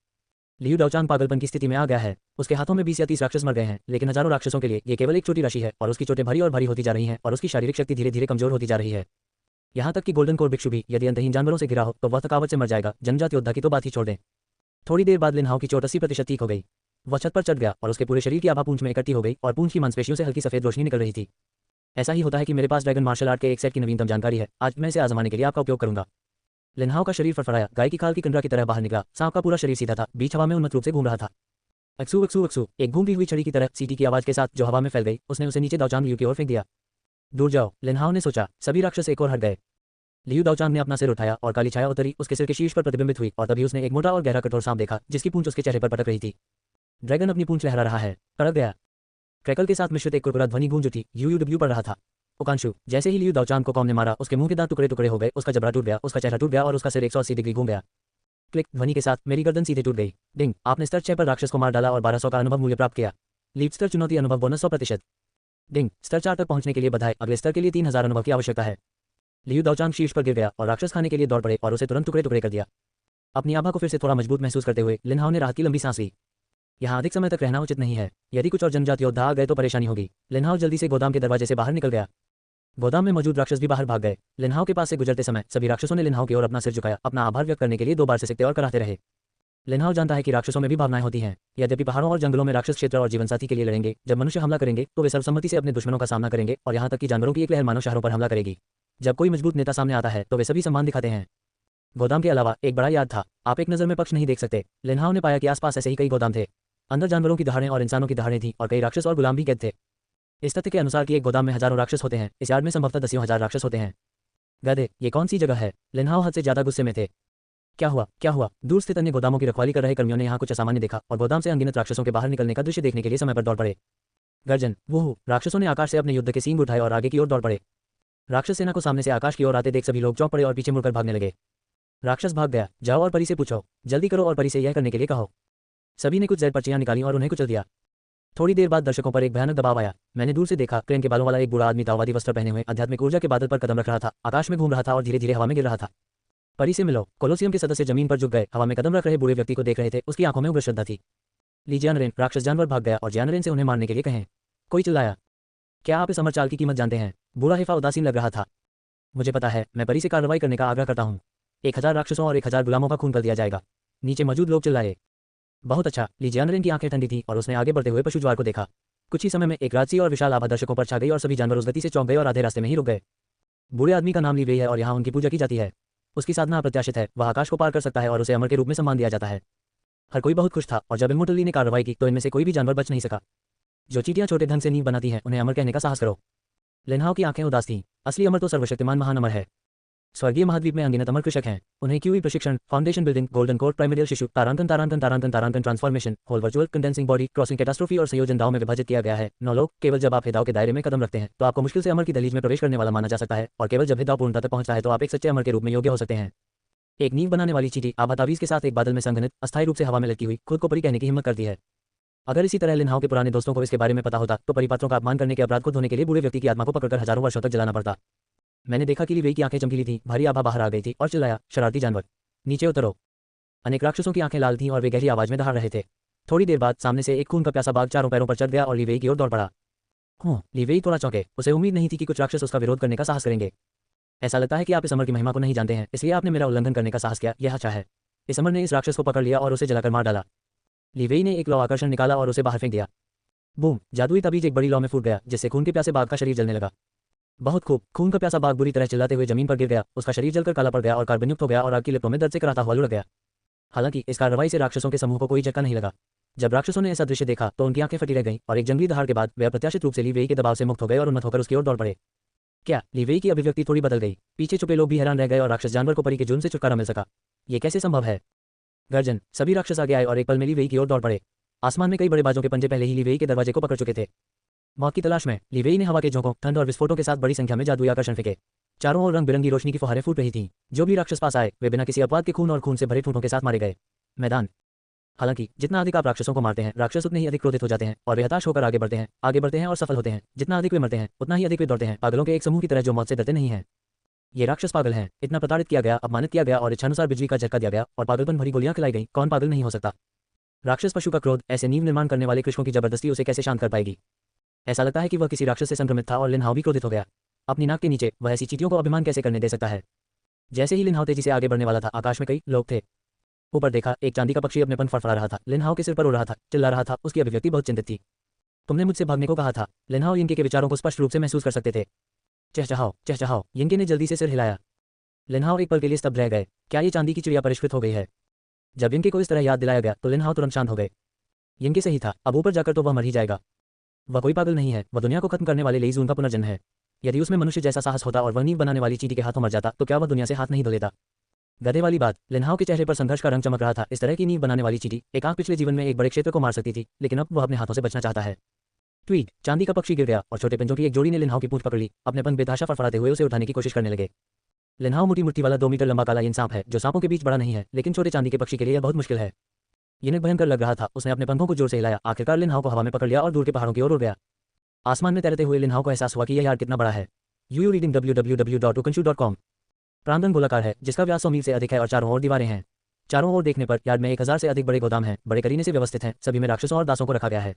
लियू दाओचांग पागलपन की स्थिति में आ गया है। उसके हाथों में 20 या 30 राक्षस मर गए हैं, लेकिन हजारों राक्षसों के लिए ये केवल एक छोटी राशि है और उसकी चोटें भारी और भारी होती जा रही हैं और उसकी शारीरिक शक्ति धीरे धीरे कमजोर होती जा रही है। यहाँ तक कि गोल्डन कोर भिक्षु भी यदि अंतहीन जानवरों से घिरा हो तो वह थकावट से मर जाएगा। जनजाति योद्धा की तो बात ही छोड़ दें। थोड़ी देर बाद लिनहाओ की चोट 80% ठीक हो गई। वह छत पर चढ़ गया और उसके पूरे शरीर की आभा पूंछ में इकट्ठी हो गई और पूंछ की मांसपेशियों से हल्की सफेद रोशनी निकल रही थी। ऐसा ही होता है कि मेरे पास ड्रैगन मार्शल आर्ट के एक सेट की नवीनतम जानकारी है। आज मैं इसे आजमाने के लिए आपका उपयोग करूंगा। लिनहाओ का शरीर फड़फड़ाया, गाय की खाल की कंडरा की तरह बाहर निकला। सांप का पूरा शरीर सीधा था, बीच हवा में उन्मत्त रूप से घूम रहा था। अक्सू अक्सू अक्सू, एक घूमती हुई छड़ी की तरह सीटी की आवाज के साथ जो हवा में फैल गई, उसने उसे नीचे दाओचांग लियू की ओर फेंक दिया। दूर जाओ, लिनहाओ ने सोचा। सभी राक्षस एक और हट गए। लियू दाओचांग ने अपना सिर उठाया और काली छाया उतरी, उसके सिर के शीर्ष पर प्रतिबिंबित हुई और तभी उसने एक मोटा और गहरा कठोर सांप देखा जिसकी पूंछ उसके चेहरे पर पटक रही थी। ड्रैगन अपनी पूंछ लहरा रहा है, कड़क गया। क्रैकल के साथ मिश्रित एक कुरकुरा ध्वनि गूंज उठी, यूयूडब्ल्यू पड़ रहा था। ओकांशु, जैसे ही लियू दाओचांग को कॉम ने मारा, उसके मुंह के दांत टुकड़े टुकड़े हो गए, उसका जबड़ा टूट गया, उसका चेहरा टूट गया और उसका सिर 180 डिग्री घूम गया। क्लिक ध्वनि के साथ मेरी गर्दन सीधे टूट गई। डिंग, आपने स्तर 6 पर राक्षस को मार डाला और 1200 का अनुभव मूल्य प्राप्त किया। लीप स्तर चुनौती अनुभव बोनस 100%। डिंग, स्तर 4 तक पहुंचने के लिए बधाई। अगले स्तर के लिए 3000 अनुभव की आवश्यकता है। लियू दाओचांग शीर्ष पर गिर गया और राक्षस खाने के लिए दौड़ पड़े और उसे तुरंत टुकड़े टुकड़े कर दिया। अपनी आभा को फिर से थोड़ा मजबूत महसूस करते हुए लिनहाओ ने राहत की लंबी सांस ली। यहाँ अधिक समय तक रहना उचित नहीं है। यदि कुछ और जनजाति योद्धा आ गए तो परेशानी होगी। लिनहाओ जल्दी से गोदाम के दरवाजे से बाहर निकल गया। गोदाम में मौजूद राक्षस भी बाहर भाग गए। लिनहाओ के पास से गुजरते समय सभी राक्षसों ने लिनहाओ की ओर अपना सिर झुकाया, अपना आभार व्यक्त करने के लिए 2 बार से सिकते और कराहते रहे। लिनहाओ जानता है कि राक्षसों में भी भावनाएं होती हैं। यद्यपि पहाड़ों और जंगलों में राक्षस क्षेत्र और जीवनसाथी के लिए लड़ेंगे, जब मनुष्य हमला करेंगे तो वे सर्वसम्मति से अपने दुश्मनों का सामना करेंगे, और यहाँ तक कि जानवरों की एक लहर मानव शहरों पर हमला करेगी। जब कोई मजबूत नेता सामने आता है तो वे सभी सम्मान दिखाते हैं। गोदाम के अलावा एक बड़ा यार्ड था। आप एक नज़र में पक्ष नहीं देख सकते। लिनहाओ ने पाया कि आसपास ऐसे ही कई गोदाम थे। अंदर जानवरों की दहाड़ें और इंसानों की दहाड़ें थीं, और कई राक्षस और गुलाम भी कैद थे। इस तथ्य के अनुसार कि एक गोदाम में हजारों राक्षस होते हैं, इस यार्ड में संभवतः दसियों हजार राक्षस होते हैं। गधे, ये कौन सी जगह है? लिनहाओ हद से ज्यादा गुस्से में थे। क्या हुआ, क्या हुआ? दूर स्थित अन्य गोदामों की रखवाली कर रहे कर्मियों ने यहाँ कुछ असामान्य देखा और गोदाम से अनगिनत राक्षसों के बाहर निकलने का दृश्य देखने के लिए समय पर दौड़ पड़े। गर्जन, वो राक्षसों ने आकाश से अपने युद्ध के सींग उठाए और आगे की ओर दौड़ पड़े। राक्षस सेना को सामने से आकाश की ओर आते देख सभी लोग चौंक पड़े और पीछे मुड़कर भागने लगे। राक्षस भाग गया। जाओ और परी से पूछो, जल्दी करो और परी से यह करने के लिए कहो। सभी ने कुछ जेड पर्चियां निकाली और उन्हें कुचल दिया। थोड़ी देर बाद दर्शकों पर एक भयानक दबाव आया। मैंने दूर से देखा, क्रेन के बालों वाला एक बूढ़ा आदमी ताओवादी वस्त्र पहने हुए आध्यात्मिक ऊर्जा के बादल पर कदम रख रहा था, आकाश में घूम रहा था और धीरे धीरे हवा में गिर रहा था। परी से मिलो। कोलोसियम के सदस्य जमीन पर झुक गए, हवा में कदम रख रहे बूढ़े व्यक्ति को देख रहे थे। उसकी आंखों में उग्र श्रद्धा थी। ली जियानरेन, राक्षस जानवर भाग गया और जियानरेन से उन्हें मारने के लिए कहें। कोई चिल्लाया। क्या आप इस अमर चाल की कीमत जानते हैं? बूढ़ा हिफा उदासीन लग रहा था। मुझे पता है, मैं परी से कार्रवाई करने का आग्रह करता हूँ। 1000 राक्षसों और 1000 गुलामों का खून कर दिया जाएगा। नीचे मौजूद लोग चिल्लाए। बहुत अच्छा। ली जियानरेन की आंखें ठंडी थी और उसने आगे बढ़ते हुए पशुज्वार को देखा। कुछ ही समय में एक राजसी और विशाल आभा दर्शकों पर छा गई और सभी जानवर उस गति से चौंक गए और आधे रास्ते में ही रुक गए। बूढ़े आदमी का नाम ली वेई है और यहाँ उनकी पूजा की जाती है। उसकी साधना अप्रत्याशित है, वह आकाश को पार कर सकता है और उसे अमर के रूप में सम्मान दिया जाता है। हर कोई बहुत खुश था और जब इमोर्टल ली ने कार्रवाई की तो इनमें से कोई भी जानवर बच नहीं सका। जो चींटियां छोटे ढंग से नींव बनाती हैं, उन्हें अमर कहने का साहस करो। लिनहाओ की आंखें उदास थीं। असली अमर तो सर्वशक्तिमान महान अमर है। स्वर्गीय महाद्वीप में अनगिनत अमर कृषक हैं। उन्हें क्यूई प्रशिक्षण, foundation building, golden core, primordial शिशु, तारांकन transformation, whole virtual condensing body, crossing catastrophe और संयोजन दाव में विभाजित किया गया है। 9 लोग। केवल जब आप हिदाव के दायरे में कदम रखते हैं तो आपको मुश्किल से अमर की दहलीज में प्रवेश करने वाला माना जा सकता है, और केवल जब हिदाव पूर्णता तक पहुंचता है तो आप एक सच्चे अमर के रूप में योग्य हो सकते हैं। एक नींव बनाने वाली चींटी आभा तावीज के साथ एक बादल में संघनित अस्थायी रूप से हवा में लटकी हुई खुद को परी कहने की हिम्मत करती है। अगर इसी तरह लिनहाओ के पुराने दोस्तों को इसके बारे में पता होता तो परिपात्रों का अपमान करने के अपराध को धोने के लिए बूढ़े व्यक्ति की आत्मा को पकड़कर हजारों वर्षों तक जलाना पड़ता। मैंने देखा कि ली वेई की आंखें चमकीली थीं, भारी आभा बाहर आ गई थी और चिल्लाया, शरारती जानवर, नीचे उतरो। अनेक राक्षसों की आंखें लाल थीं और वे गहरी आवाज में दहाड़ रहे थे। थोड़ी देर बाद सामने से एक खून का प्यासा बाघ चारों पैरों पर चढ़ गया और ली वेई की ओर दौड़ पड़ा। ली वेई थोड़ा चौंके। उसे उम्मीद नहीं थी कि कुछ राक्षस उसका विरोध करने का साहस करेंगे। ऐसा लगता है कि आप इस अमर की महिमा को नहीं जानते हैं, इसलिए आपने मेरा उल्लंघन करने का साहस किया। यह अच्छा है। इस अमर ने इस राक्षस को पकड़ लिया और उसे जलाकर मार डाला। ली वेई ने एक लौ आकर्षण निकाला और उसे बाहर फेंक दिया। बूम! जादुई ताबीज एक बड़ी लौ में फूट गया, जिससे खून के प्यासे बाघ का शरीर जलने लगा। बहुत खूब। खून का प्यासा बाघ बुरी तरह चिल्लाते हुए जमीन पर गिर गया। उसका शरीर जलकर काला पड़ गया और कार्बनयुक्त हो गया और आग की लिपटों में दर्द से कराहता हुआ लुढ़क गया। हालांकि इस कार्रवाई से राक्षसों के समूह को कोई झटका नहीं लगा। जब राक्षसों ने ऐसा दृश्य देखा तो उनकी आंखें फटी रह गईं और एक जंगली दहाड़ के बाद वे अप्रत्याशित रूप से ली वेई के दबाव से मुक्त हो गए और उन्मत्त होकर उसकी ओर दौड़ पड़े। क्या? ली वेई की अभिव्यक्ति थोड़ी बदल गई। पीछे छुपे लोग भी हैरान रह गए और राक्षस जानवर को परी के जुर्म से छुटकारा मिल सका। ये कैसे संभव है? गर्जन! सभी राक्षस आगे आए और एक पल में ली वेई की ओर दौड़ पड़े। आसमान में कई बड़े बाजों के पंजे पहले ही ली वेई के दरवाजे को पकड़ चुके थे। मौत की तलाश में ली वेई ने हवा के झोंकों, ठंड और विस्फोटों के साथ बड़ी संख्या में जादुई आकर्षण फेंके। चारों ओर रंग बिरंगी रोशनी की फुहारें फूट रही थीं। जो भी राक्षस पास आए वे बिना किसी अपवाद के खून और खून से भरे ठूंठों के साथ मारे गए। मैदान। हालांकि जितना अधिक आप राक्षसों को मारते हैं, राक्षस उतने ही अधिक क्रोधित हो जाते हैं और वे हताश होकर आगे बढ़ते हैं और सफल होते हैं। जितना अधिक वे मरते हैं, उतना ही अधिक वे दौड़ते हैं, पागलों के एक समूह की तरह जो मौत से डरते नहीं हैं। ये राक्षस पागल हैं। इतना प्रताड़ित किया गया, अपमानित किया गया और इच्छानुसार बिजली का झटका दिया गया और पागलपन भरी गोलियां खिलाई गई। कौन पागल नहीं हो सकता? राक्षस पशु का क्रोध, ऐसे नींव निर्माण करने वाले कृषकों की जबरदस्ती उसे कैसे शांत कर पाएगी? ऐसा लगता है कि वह किसी राक्षस से संक्रमित था और लिनहाओ भी क्रोधित हो गया। अपनी नाक के नीचे वह ऐसी चींटियों को अभिमान कैसे करने दे सकता है? जैसे ही लिनहाओ तेजी से आगे बढ़ने वाला था, आकाश में कई लोग थे। ऊपर देखा, एक चांदी का पक्षी अपने पंख फड़फड़ा रहा था, लिनहाओ के सिर पर उड़ रहा था, चिल्ला रहा था। उसकी अभिव्यक्ति बहुत चिंतित थी। तुमने मुझसे भागने को कहा था। लिनहाओ यिनके के विचारों को स्पष्ट रूप से महसूस कर सकते थे। चहचहाओ। यिनके ने जल्दी से सिर हिलाया। लिनहाओ एक पल के लिए स्तब्ध रह गए। क्या ये चांदी की चिड़िया परिष्कृत हो गई है? जब यिनके को इस तरह याद दिलाया गया तो लिनहाओ तुरंत शांत हो गए। यिनके सही था, अब ऊपर जाकर तो वह मर ही जाएगा। वह कोई पागल नहीं है, वह दुनिया को खत्म करने वाले लेईजून का पुनर्जन्म है। यदि उसमें मनुष्य जैसा साहस होता और वह नींव बनाने वाली चींटी के हाथों मर जाता तो क्या वह दुनिया से हाथ नहीं धो लेता? गधे वाली बात। लिनहाओ के चेहरे पर संघर्ष का रंग चमक रहा था। इस तरह की नींव बनाने वाली चींटी एक आंख पिछले जीवन में एक बड़े क्षेत्र को मार सकती थी, लेकिन अब वह अपने हाथों से बचना चाहता है। ट्वीट! चांदी का पक्षी गिर गया और छोटे पंजों की एक जोड़ी ने लिनहाओ की पूंछ पकड़ ली। अपने पंख बेतहाशा फड़फड़ाते हुए उसे उठाने की कोशिश करने लगे। लिनहाओ मोटी मुट्ठी वाला 2 मीटर लंबा काला सांप है जो सांपों के बीच बड़ा नहीं है, लेकिन छोटे चांदी के पक्षी के लिए यह बहुत मुश्किल है। यह भयंकर लग रहा था। उसने अपने पंखों को जोर से हिलाया। आखिरकार लिनहाओ को हवा में पकड़ लिया और दूर के पहाड़ों की ओर उड़ गया। आसमान में तैरते हुए लिनहाओ को एहसास हुआ कि यह यार्ड कितना बड़ा है। You reading www.ukonshu.com। प्रांगण गोलाकार है जिसका व्यास 100 मील से अधिक है और चारों ओर दीवारें हैं। चारों ओर देखने पर यार्ड में 1000 से अधिक बड़े गोदाम हैं, बड़े करीने से व्यवस्थित हैं। सभी में राक्षसों और दासों को रखा गया है।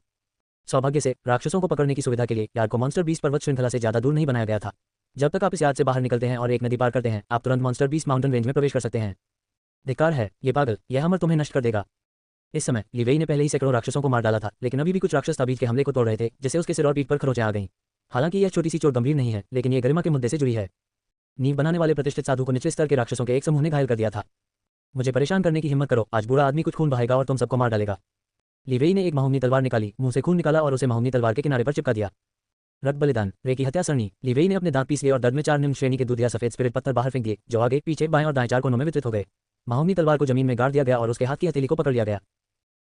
सौभाग्य से राक्षसों को पकड़ने की सुविधा के लिए यार्ड को मॉन्स्टर बीस्ट पर्वत श्रृंखला से ज्यादा दूर नहीं बनाया गया था। जब तक आप इस याद से बाहर निकलते हैं और एक नदी पार करते हैं, आप तुरंत मॉन्स्टर बीस्ट माउंटेन रेंज में प्रवेश कर सकते हैं। धिक्कार है, ये पागल, यह हमर तुम्हें नष्ट कर देगा। इस समय ली वेई ने पहले ही सैकड़ों राक्षसों को मार डाला था, लेकिन अभी भी कुछ राक्षस ताबीज के हमले को तोड़ रहे थे, जिससे उसके सिर और पीठ पर खरोंचें आ गईं। हालांकि यह छोटी सी चोट गंभीर नहीं है, लेकिन ये गरिमा के मुद्दे से जुड़ी है। नींव बनाने वाले प्रतिष्ठित साधु को निचले स्तर के राक्षसों के एक समूह ने घायल कर दिया था। मुझे परेशान करने की हिम्मत करो, आज बूढ़ा आदमी कुछ खून बहाएगा और तुम सबको मार डालेगा। ली वेई ने एक माहौनी तलवार निकाली, मुंह से खून निकाला और उसे माहौनी तलवार के किनारे पर चिपका दिया। रक्त बलिदान, रे की हत्या सरणी। ली वेई ने अपने दांत पीस लिए और दर्द में 4 निम्न श्रेणी के दूध या सफेद स्पिरिट पत्थर बाहर फेंक दिए, जो आगे, पीछे, बाएं और दाएं 4 कोनों में वितरित हो गए। माहौनी तलवार को जमीन में गाड़ दिया गया और उसके हाथ की हथेली को पकड़ लिया गया।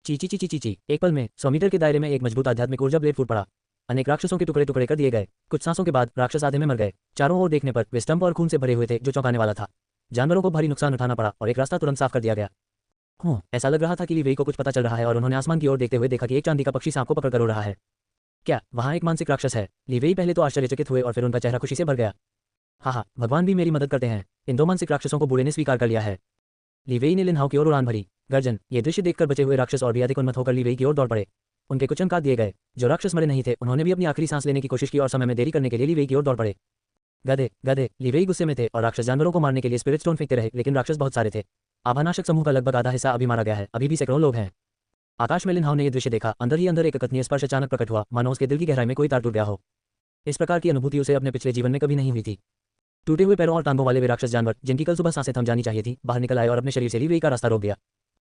चीची चीची चीची, एक पल में 100 मीटर के दायरे में एक मजबूत आध्यात्मिक ऊर्जा ब्लेड फूट पड़ा। अनेक राक्षसों के टुकड़े टुकड़े कर दिए गए। कुछ सांसों के बाद राक्षस आधे में मर गए। चारों ओर देखने पर वे स्तंभ और खून से भरे हुए थे, जो चौंकाने वाला था। जानवरों को भारी नुकसान उठाना पड़ा और एक रास्ता तुरंत साफ कर दिया गया। ऐसा लग रहा था कि ली वेई को कुछ पता चल रहा है और उन्होंने आसमान की ओर देखते हुए देखा कि एक चांदी का पक्षी सांप को पकड़कर उड़ रहा है। क्या वहाँ एक मानसिक राक्षस है? ली वेई पहले तो आश्चर्यचकित हुए और फिर उनका चेहरा खुशी से भर गया। हाँ, भगवान भी मेरी मदद करते हैं। इन 2 मानसिक राक्षसों को बूढ़े ने स्वीकार कर लिया है। ली वेई ने लिनहाओ की ओर उड़ान भरी। गर्जन, ये दृश्य देखकर बचे हुए राक्षस और भी अधिक उन्मत्त होकर ली वेई की ओर दौड़ पड़े। उनके कुछ अंक दिए गए। जो राक्षस मरे नहीं थे, उन्होंने भी अपनी आखिरी सांस लेने की कोशिश की और समय में देरी करने के लिए ली वेई की ओर दौड़ पड़े। गधे गधे, ली वेई गुस्से में थे और राक्षस जानवरों को मारने के लिए स्पिरिट स्टोन फेंकते रहे, लेकिन राक्षस बहुत सारे थे। आभानाशक समूह का लगभग आधा हिस्सा अभी मारा गया है, अभी भी सैकड़ों लोग हैं। आकाश में लिनहाओ ने यह दृश्य देखा। अंदर ही अंदर एक अकथनीय स्पर्श अचानक प्रकट हुआ, मानो उसके दिल की गहराई में कोई तार टूट गया हो। इस प्रकार की अनुभूति उसे अपने पिछले जीवन में कभी नहीं हुई थी। टूटे हुए पैरों और टांगों वाले वे राक्षस जानवर, जिनकी कल सुबह सांसें थम जानी चाहिए थी, बाहर निकल आए और अपने शरीर से ली वेई का रास्ता रोक दिया।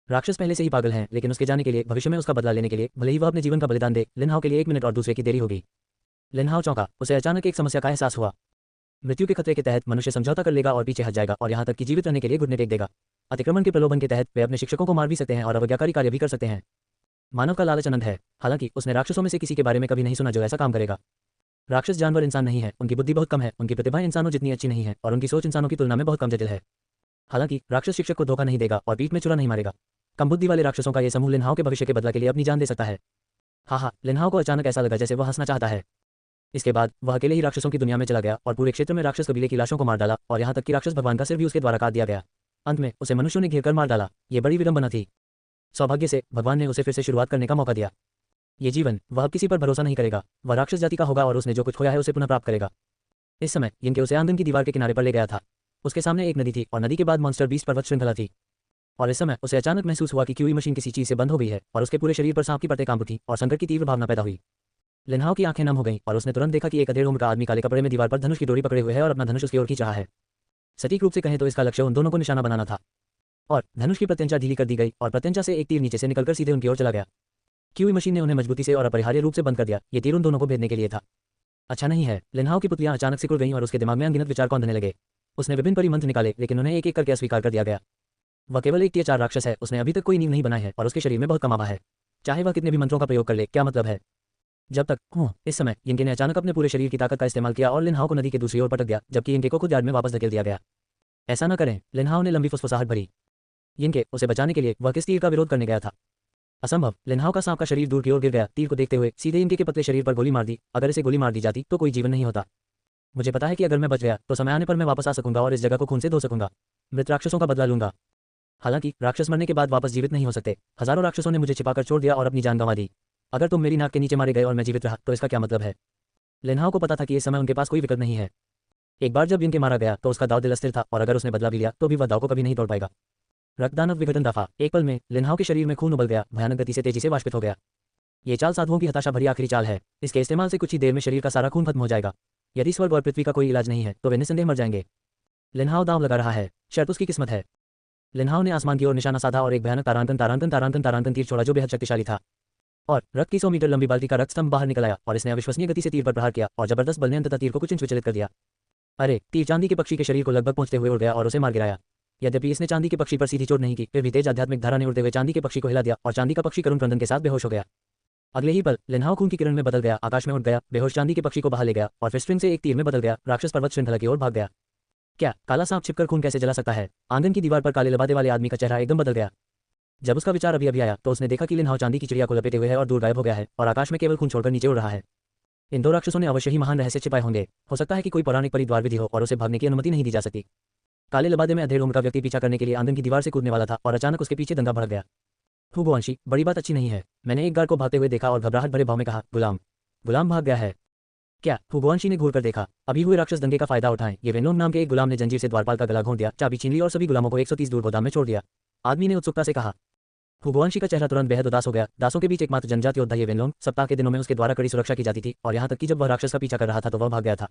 राक्षस पहले से ही पागल हैं, लेकिन उसके जाने के लिए, भविष्य में उसका बदला लेने के लिए, भले ही वह अपने जीवन का बलिदान दे, लिनहाओ के लिए 1 मिनट और दूसरे की देरी होगी। लिनहाओ चौंका। उसे अचानक एक समस्या का एहसास हुआ। मृत्यु के खतरे के तहत मनुष्य समझौता कर लेगा और पीछे हट जाएगा और यहाँ तक कि जीवित रहने के लिए घुटने टेक देगा। अतिक्रमण के प्रलोभन के तहत वे अपने शिक्षकों को मार भी सकते हैं और अवज्ञाकारी कार्य भी कर सकते हैं। मानव का लालच अनंत है। हालांकि उसने राक्षसों में से किसी के बारे में कभी नहीं सुना जो ऐसा काम करेगा। राक्षस जानवर इंसान नहीं है, उनकी बुद्धि बहुत कम है, उनकी प्रतिभाएं इंसानों जितनी अच्छी नहीं है और उनकी सोच इंसानों की तुलना में बहुत कम जटिल है। हालांकि राक्षस शिक्षक को धोखा नहीं देगा और पीठ में चुरा नहीं मारेगा। कम बुद्धि वाले राक्षसों का यह समूह लिनहाओ के भविष्य के बदला के लिए अपनी जान दे सकता है। हाँ, लिनहाओ को अचानक ऐसा लगा जैसे वह हंसना चाहता है। इसके बाद वह अकेले ही राक्षसों की दुनिया में चला गया और पूरे क्षेत्र में राक्षस कबीले की लाशों को मार डाला और यहाँ तक कि राक्षस भगवान का सिर भी उसके द्वारा काट दिया गया। अंत में उसे मनुष्यों ने घेरकर मार डाला। ये बड़ी विडंबना थी। सौभाग्य से भगवान ने उसे फिर से शुरुआत करने का मौका दिया। ये जीवन वह अब किसी पर भरोसा नहीं करेगा। वह राक्षस जाति का होगा और उसने जो कुछ खोया है उसे पुनः प्राप्त करेगा। इस समय यिनके उसे आंगन की दीवार के किनारे पर ले गया था। उसके सामने एक नदी थी और नदी के बाद मॉन्स्टर बीस्ट पर्वत श्रृंखला थी। और इस समय उसे अचानक महसूस हुआ कि क्यूई मशीन किसी चीज से बंद हो गई है और उसके पूरे शरीर पर सांप की परतें कांप उठी और संकट की तीव्र भावना पैदा हुई। लिनहाओ की आंखें नम हो गईं और उसने तुरंत देखा कि एक अधेड़ उम्र का आदमी काले कपड़े में दीवार पर धनुष की डोरी पकड़े हुए है और अपना धनुष उसकी ओर खींच रहा है। सटीक रूप से कहें तो इसका लक्ष्य उन दोनों को निशाना बनाना था। और धनुष की प्रत्यंचा ढीली कर दी गई और प्रत्यंचा से एक तीर नीचे से निकलकर सीधे उनकी ओर चला गया। क्यूई मशीन ने उन्हें मजबूती से और अपरिहार्य रूप से बंद कर दिया। ये तीर उन दोनों को भेदने के लिए था। अच्छा नहीं है। लिनहाओ की पुतलियां अचानक सिकुड़ गईं और उसके दिमाग में अनगिनत विचार कौंधने लगे। उसने विभिन्न परिमंत्र निकाले, लेकिन उन्हें एक एक करके अस्वीकार कर दिया गया। वह केवल एक tier 4 राक्षस है। उसने अभी तक कोई नींव नहीं बनाई है और उसके शरीर में बहुत कम आभा है। चाहे वह कितने भी मंत्रों का प्रयोग कर ले, क्या मतलब है? जब तक इस समय यिनके ने अचानक अपने पूरे शरीर की ताकत का इस्तेमाल किया और लिनहाओ को नदी के दूसरी ओर पटक दिया, जबकि यिनके को खुद यार्ड में वापस धकेल दिया गया। ऐसा न करें। लिनहाओ ने लंबी फुसफुसाहट भरी। यिनके उसे बचाने के लिए वह किस तीर का विरोध करने गया था? असंभव। लिनहाओ का सांप का शरीर दूर की ओर गिर गया। तीर को देखते हुए सीधे इनके के पतले शरीर पर गोली मार दी। अगर इसे गोली मार दी जाती तो कोई जीवन नहीं होता। मुझे पता है कि अगर मैं बच गया तो समय आने पर मैं वापस आ सकूंगा और इस जगह को खून से धो सकूंगा। मृत राक्षसों का बदला लूंगा। हालांकि राक्षस मरने के बाद वापस जीवित नहीं हो सकते। हजारों राक्षसों ने मुझे छिपाकर छोड़ दिया और अपनी जान गंवा दी। अगर तुम मेरी नाक के नीचे मारे गए और मैं जीवित रहा तो इसका क्या मतलब है? लिनहाओ को पता था कि इस समय उनके पास कोई विकल्प नहीं है। एक बार जब इनके मारा गया तो उसका दाव दिल अस्थिर था और अगर उसने बदला भी लिया तो भी वह दाव को कभी नहीं तोड़ पाएगा। रक्तदानव विघटन दफा। एक पल में लिनहाओ के शरीर में खून उबल गया, भयानक गति से तेजी से वाष्पित हो गया। ये चाल साधुओं की हताशा भरी आखिरी चाल है। इसके इस्तेमाल से कुछ ही देर में शरीर का सारा खून खत्म हो जाएगा। यदि स्वर्ग और पृथ्वी का कोई इलाज नहीं है तो वे निस्संदेह मर जाएंगे। लिनहाओ दांव लगा रहा है। शर्त उसकी किस्मत है। लिनहाओ ने आसमान की ओर निशाना साधा और एक भयानक तारांकन तीर छोड़ा जो बेहद शक्तिशाली था। और रक्त की 100 मीटर लंबी बाल्टी का रक्त स्तंभ बाहर निकल आया और इसने अविश्वसनीय गति से तीर पर प्रहार किया और जबरदस्त बल ने अंततः तीर को कुछ इंच विचलित कर दिया। अरे! तीर चांदी के पक्षी के शरीर को लगभग पहुंचते हुए उड़ गया और उसे मार गिराया। यद्यपि इसने चांदी के पक्षी पर सीधी चोट नहीं की, फिर भी तेज आध्यात्मिक धारा ने उड़ते हुए चांदी के पक्षी को हिला दिया और चांदी का पक्षी करुण क्रंदन के साथ बेहोश हो गया। अगले ही पल लिनहाओ खून की किरण में बदल गया, आकाश में उड़ गया, बेहोश चांदी के पक्षी को बाहर ले गया और फिर स्ट्रिंग से एक तीर में बदल गया, राक्षस पर्वत श्रृंखला की ओर भाग गया। क्या काला सांप छिपकर खून कैसे जला सकता है? आंगन की दीवार पर काले लबादे वाले आदमी का चेहरा एकदम बदल गया। जब उसका विचार अभी आया तो उसने देखा कि लिनहाओ चांदी की चिड़िया को लपेटे हुए है और दूर गायब हो गया है और आकाश में केवल खून छोड़कर नीचे उड़ रहा है। इन 2 राक्षसों ने अवश्य ही महान रहस्य छिपाए होंगे। हो सकता है कि कोई पौराणिक परिद्वार विधि हो और उसे भागने की अनुमति नहीं दी जा सकती। काले लबादे में अधेड़ उम्र का व्यक्ति पीछा करने के लिए आंगन की दीवार से कूदने वाला था और अचानक उसके पीछे दंगा भड़क गया। हुबोअंशी, बड़ी बात अच्छी नहीं है। मैंने एक गार्ड को भागते हुए देखा और घबराहट भरे भाव में कहा, गुलाम भाग गया है। क्या? फुगुआनशी ने घूर कर देखा। अभी हुए राक्षस दंगे का फायदा उठाएं। ये वेनलोंग नाम के एक गुलाम ने जंजीर से द्वारपाल का गला घोंट दिया, चाबी छीन ली और सभी गुलामों को 130 दूर गोदाम में छोड़ दिया। आदमी ने उत्सुकता से कहा। फुगुआनशी का चेहरा तुरंत बेहद उदास हो गया। दासों के बीच एकमात्र जनजाति योद्धा ये वेनलोंग। सप्ताह के दिनों में उसके द्वारा कड़ी सुरक्षा की जाती थी और यहाँ तक कि जब वह राक्षस का पीछा कर रहा था तो वह भाग गया था।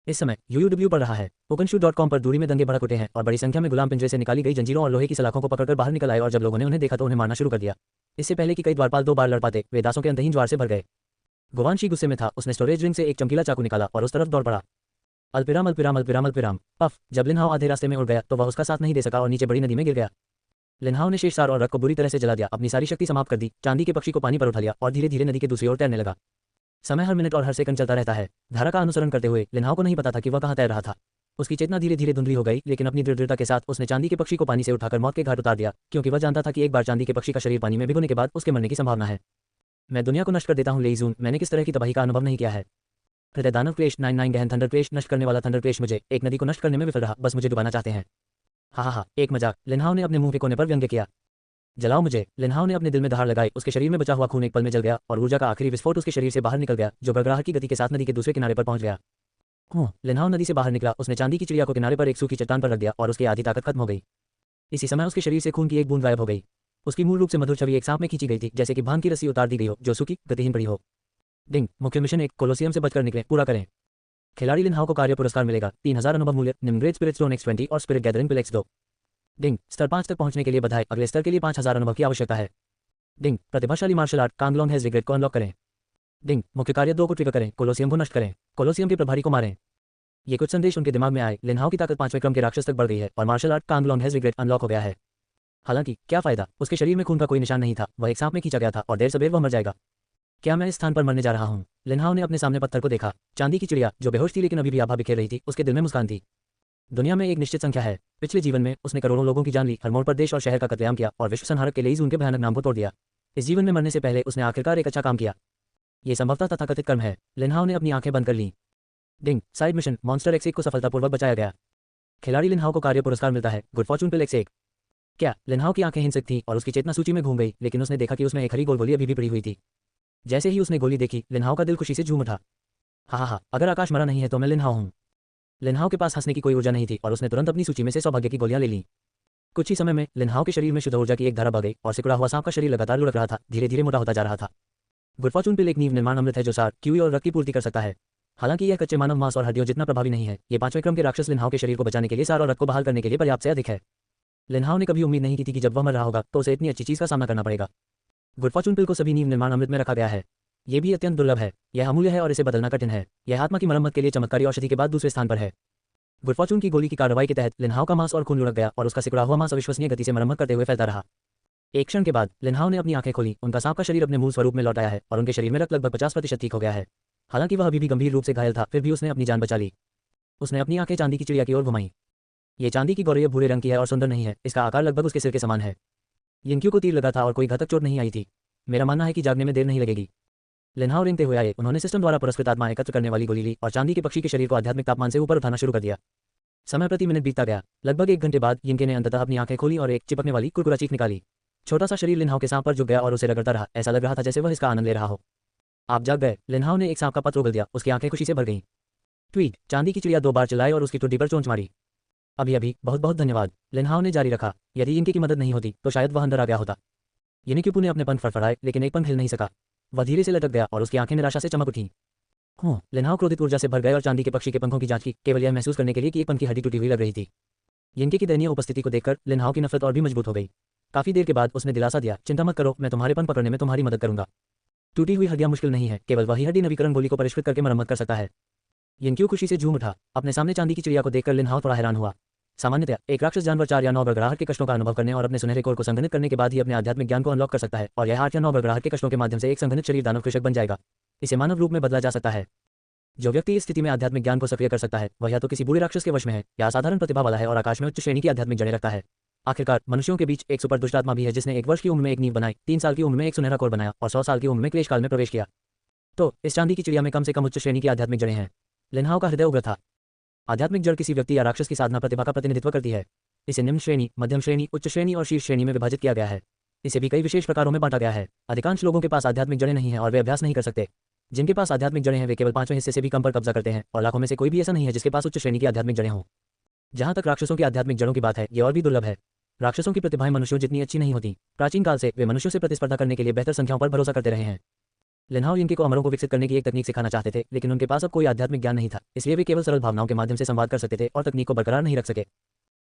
इस समय यूयूडब्ल्यू पढ़ रहा है। OpenShoe.com पर दूरी में दंगे भड़क उठे हैं और बड़ी संख्या में गुलाम पिंजरे से निकाली गई जंजीरों और लोहे की सलाखों को पकड़कर बाहर निकल आए और जब लोगों ने उन्हें देखा तो उन्हें मारना शुरू कर दिया। इससे पहले कि कई द्वारपाल 2 बार लड़ पाते, वे दासों के अंतहीन ज्वार से भर गए। गुवानशी गुस्से में था। उसने स्टोरेज रिंग से एक चमकीला चाकू निकाला और उस तरफ दौड़ पड़ा। अल्पिराम अल्पिराम अल्पिराम अल्पिराम। पफ। जब लिनहाओ आधे रास्ते में उड़ गया तो वह उसका साथ नहीं दे सका और नीचे बड़ी नदी में गिर गया। लिनहाओ ने शेष सार और रग को बुरी तरह से जला दिया, अपनी सारी शक्ति समाप्त कर दी, चांदी के पक्षी को पानी पर उठा लिया और धीरे धीरे नदी के दूसरी ओर तैरने लगा। समय हर मिनट और हर सेकंड चलता रहता है। धारा का अनुसरण करते हुए लिनहाओ को नहीं पता था कि वह कहाँ तैर रहा था। उसकी चेतना धीरे धीरे धुंधली हो गई, लेकिन अपनी दृढ़ता के साथ उसने चांदी के पक्षी को पानी से उठाकर मौत के घाट उतार दिया, क्योंकि वह जानता था कि एक बार चांदी के पक्षी का शरीर पानी में भिगोने के बाद उसके मरने की संभावना है। मैं दुनिया को नष्ट कर देता हूँ लेईजून। मैंने किस तरह की तबाही का अनुभव नहीं किया है। हृदय दानव क्लेश 99 गहन थंडर क्लेश नष्ट करने वाला थंडर क्लेश। मुझे एक नदी को नष्ट करने में विफल रहा, बस मुझे डुबाना चाहते हैं। हा, एक मजाक। लिनहाओ ने अपने मुंह के कोने पर व्यंग्य किया। जलाओ मुझे। लिनहाओ ने अपने दिल में दहाड़ लगाई। उसके शरीर में बचा हुआ खून एक पल में जल गया और ऊर्जा का आखिरी विस्फोट उसके शरीर से बाहर निकल गया, जो गड़गड़ाहट की गति के साथ नदी के दूसरे किनारे पर पहुंच गया। लिनहाओ नदी से बाहर निकला। उसने चांदी की चिड़िया को किनारे पर एक सूखी चट्टान पर रख दिया और उसकी आधी ताकत खत्म हो गई। इसी समय उसके शरीर से खून की एक बूंद गायब हो गई। उसकी मूल रूप से मधुर छवि एक सांप में खींची गई थी, जैसे कि भांग की रस्सी उतार दी गई हो जो सूखी गतिहीन पड़ी हो। डिंग। मुख्य मिशन 1 कोलोसियम से बचकर निकले, पूरा करें। खिलाड़ी लिनहाओ को कार्य पुरस्कार मिलेगा 3000 अनुभव मूल्य, निम्नग्रेड स्पिरिट स्टोन X20 और स्पिरिट गैदरिंग पिल X2। डिंग। स्तर 5 तक पहुंचने के लिए बधाई। अगले स्तर के लिए 5000 अनुभव की आवश्यकता है। डिंग। प्रतिभाशाली martial art Kanglong has regret को अनलॉक करें। डिंग। मुख्य कार्य 2 को ट्रिगर करें, कोलोसियम को नष्ट करें, कोलोसियम के प्रभारी को मारें। ये कुछ संदेश उनके दिमाग में आए। लिनहाओ की ताकत 5वें क्रम के राक्षस तक बढ़ गई है और martial art Kanglong has regret unlock हो गया है। हालांकि क्या फायदा, उसके शरीर में खून का कोई निशान नहीं था। वह एक सांप में खींचा गया था और देर सवेर वह मर जाएगा। क्या मैं इस स्थान पर मरने जा रहा हूँ? लिनहाओ ने अपने सामने पत्थर को देखा। चांदी की चिड़िया जो बेहोश थी लेकिन अभी भी आभा बिखेर रही थी, उसके दिल में मुस्कान थी। दुनिया में एक निश्चित संख्या है। पिछले जीवन में उसने करोड़ों लोगों की जान ली, हर मोड़ पर देश और शहर का कत्लेआम किया और विश्व संहारक के लेईजून के भयानक नाम को तोड़ दिया। इस जीवन में मरने से पहले उसने आखिरकार एक अच्छा काम किया। ये संभवतः तथाकथित कर्म है। लिनहाओ ने अपनी आंखें बंद कर लीं। डिंग। साइड मिशन मॉन्स्टर X1 को सफलतापूर्वक बचाया गया। खिलाड़ी लिनहाओ को कार्य पुरस्कार मिलता है, गुड फॉर्चून पिल X1। क्या? लिनहाओ की आंखें हिंसक थीं और उसकी चेतना सूची में घूम गई, लेकिन उसने देखा कि उसमें एक हरी गोल गोली अभी भी पड़ी हुई थी। जैसे ही उसने गोली देखी, लिनहाओ का दिल खुशी से झूम उठा। हा, अगर आकाश मरा नहीं है तो मैं लिनहाओ हूँ। लिनहाओ के पास हंसने की कोई ऊर्जा नहीं थी और उसने तुरंत अपनी सूची में से सौभाग्य की गोलियां ले लीं। कुछ ही समय में लिनहाओ के शरीर में शुद्ध ऊर्जा की एक धारा बह गई और सिकुड़ा हुआ सांप का शरीर लगातार लुढ़क रहा था, धीरे धीरे मोटा होता जा रहा था। गुड फॉर्चून पिल एक नींव निर्माण अमृत है जो सार, क्यूई और रक्त की पूर्ति कर सकता है। हालांकि यह कच्चे मानव मांस और हड्डियों जितना प्रभावी नहीं है। ये 5वें क्रम के राक्षस लिनहाओ के शरीर को बचाने के लिए सार और रक्त को बहाल करने के लिए पर्याप्त से अधिक है। लिनहाओ ने कभी उम्मीद नहीं की थी कि जब वह मर रहा होगा तो उसे इतनी अच्छी चीज का सामना करना पड़ेगा। गुड फॉर्चून पिल को सभी नींव निर्माण अमृत में रखा गया है। यह भी अत्यंत दुर्लभ है। यह अमूल्य है और इसे बदलना कठिन है। यह आत्मा की मरम्मत के लिए चमत्कारी औषधि के बाद दूसरे स्थान पर है। गुड फॉर्चून की गोली की कार्रवाई के तहत लिनहाओ का मांस और खून लुढ़क गया और उसका सिकुड़ा हुआ मांस अविश्वसनीय गति से मरम्मत करते हुए फैलता रहा। एक क्षण के बाद लिनहाओ ने अपनी आंखें खोली। उनका सांप का शरीर अपने मूल स्वरूप में लौट आया है और उनके शरीर में रक्त लगभग 50% ठीक हो गया है। हालांकि वह अभी भी गंभीर रूप से घायल था, फिर भी उसने अपनी जान बचा ली। उसने अपनी आंखें चांदी की चिड़िया की ओर घुमाई। ये चांदी की गौरैया भूरे रंग की है और सुंदर नहीं है। इसका आकार लगभग उसके सिर के समान है। यिंक्यू को तीर लगा था और कोई घातक चोट नहीं आई थी। मेरा मानना है कि जागने में देर नहीं लगेगी। लिनहाओ रेंगते हुए आए। उन्होंने सिस्टम द्वारा पुरस्कृत आत्मा एकत्र करने वाली गोली ली और चांदी के पक्षी के शरीर को आध्यात्मिक तापमान से ऊपर उठाना शुरू कर दिया। समय प्रति मिनट बीतता गया। लगभग 1 घंटे बाद यिंके ने अंततः अपनी आंखें खोली और एक चिपकने वाली कुरकुरा चीख निकाली। छोटा सा शरीर लिनहाओ के सांप पर झुक गया और उसे रगड़ता रहा। ऐसा लग रहा था जैसे वह इसका आनंद ले रहा हो। आप जाग गए। लिनहाओ ने एक सांप का पत्र उगल दिया। उसकी आंखें खुशी से भर गईं। ट्वीट। चांदी की चिड़िया 2 बार चिल्लाई और उसकी ठुड्डी पर चोंच मारी। अभी बहुत बहुत धन्यवाद। लिनहाओ ने जारी रखा। यदि यिंके की मदद नहीं होती तो शायद वह अंदर आ गया होता। यिंक्यू ने अपने पंख फड़फड़ाए, लेकिन एक पंख हिल नहीं सका। वह धीरे से लटक गया और उसकी आंखें निराशा से चमक उठीं। लिनहाओ क्रोधित ऊर्जा से भर गए और चांदी के पक्षी के पंखों की जांच की, केवल यह महसूस करने के लिए कि एक पंख की हड्डी टूटी हुई लग रही थी। यिंके की दयनीय उपस्थिति को देखकर लिनहाओ की नफरत और भी मजबूत हो गई। काफी देर के बाद उसने दिलासा दिया, चिंता मत करो, मैं तुम्हारे पंख पकड़ने में तुम्हारी मदद करूंगा। टूटी हुई हड्डियां मुश्किल नहीं है, केवल वही हड्डी नवीकरण गोली को परिष्कृत करके मरम्मत कर सकता है। यिंक्यू खुशी से झूम उठा। अपने सामने चांदी की चिड़िया को देखकर लिनहाओ थोड़ा हैरान हुआ। सामान्यतः एक राक्षस जानवर 4 या 9 बरगराहट के कष्टों का अनुभव करने और अपने सुनहरे कोर को संघनित करने के बाद ही अपने आध्यात्मिक ज्ञान को अनलॉक कर सकता है, और यह 8 या 9 बरगराहट के कष्टों के माध्यम से एक संघनित शरीर दानव कृषक बन जाएगा। इसे मानव रूप में बदला जा सकता है। जो व्यक्ति इस स्थिति में आध्यात्मिक ज्ञान को सक्रिय कर सकता है वह या तो किसी बूढ़े राक्षस के वश में है या असाधारण प्रतिभा वाला है और आकाश में उच्च श्रेणी की आध्यात्मिक जड़ें रखता है। आखिरकार मनुष्यों के बीच एक सुपर दुष्ट आत्मा भी है जिसने 1 वर्ष की उम्र में एक नींव बनाई, 3 साल की उम्र में एक सुनहरा कोर बनाया और 100 साल की उम्र में क्लेश काल में प्रवेश किया। तो इस चांदी की चिड़िया में कम से कम उच्च श्रेणी की आध्यात्मिक जड़ें हैं। लिनहाओ का हृदय उग्र था। आध्यात्मिक जड़ किसी व्यक्ति या राक्षस की साधना प्रतिभा का प्रतिनिधित्व करती है। इसे निम्न श्रेणी, मध्यम श्रेणी, उच्च श्रेणी और शीर्ष श्रेणी में विभाजित किया गया है। इसे भी कई विशेष प्रकारों में बांटा गया है। अधिकांश लोगों के पास आध्यात्मिक जड़ें नहीं हैं और वे अभ्यास नहीं कर सकते। जिनके पास आध्यात्मिक जड़ें हैं वे केवल 5वें हिस्से से भी कम पर कब्जा करते हैं और लाखों में से कोई भी ऐसा नहीं है जिसके पास उच्च श्रेणी की आध्यात्मिक जड़ें हों। जहां तक राक्षसों की आध्यात्मिक जड़ों की बात है, ये और भी दुर्लभ है। राक्षसों की प्रतिभाएं मनुष्यों जितनी अच्छी नहीं होती। प्राचीन काल से वे मनुष्यों से प्रतिस्पर्धा करने के लिए बेहतर संख्याओं पर भरोसा करते रहे हैं। लिनहाओ यिंके को अमरों को विकसित करने की एक तकनीक सिखाना चाहते थे, लेकिन उनके पास अब कोई आध्यात्मिक ज्ञान नहीं था, इसलिए वे केवल सरल भावनाओं के माध्यम से संवाद कर सकते थे और तकनीक को बरकरार नहीं रख सके।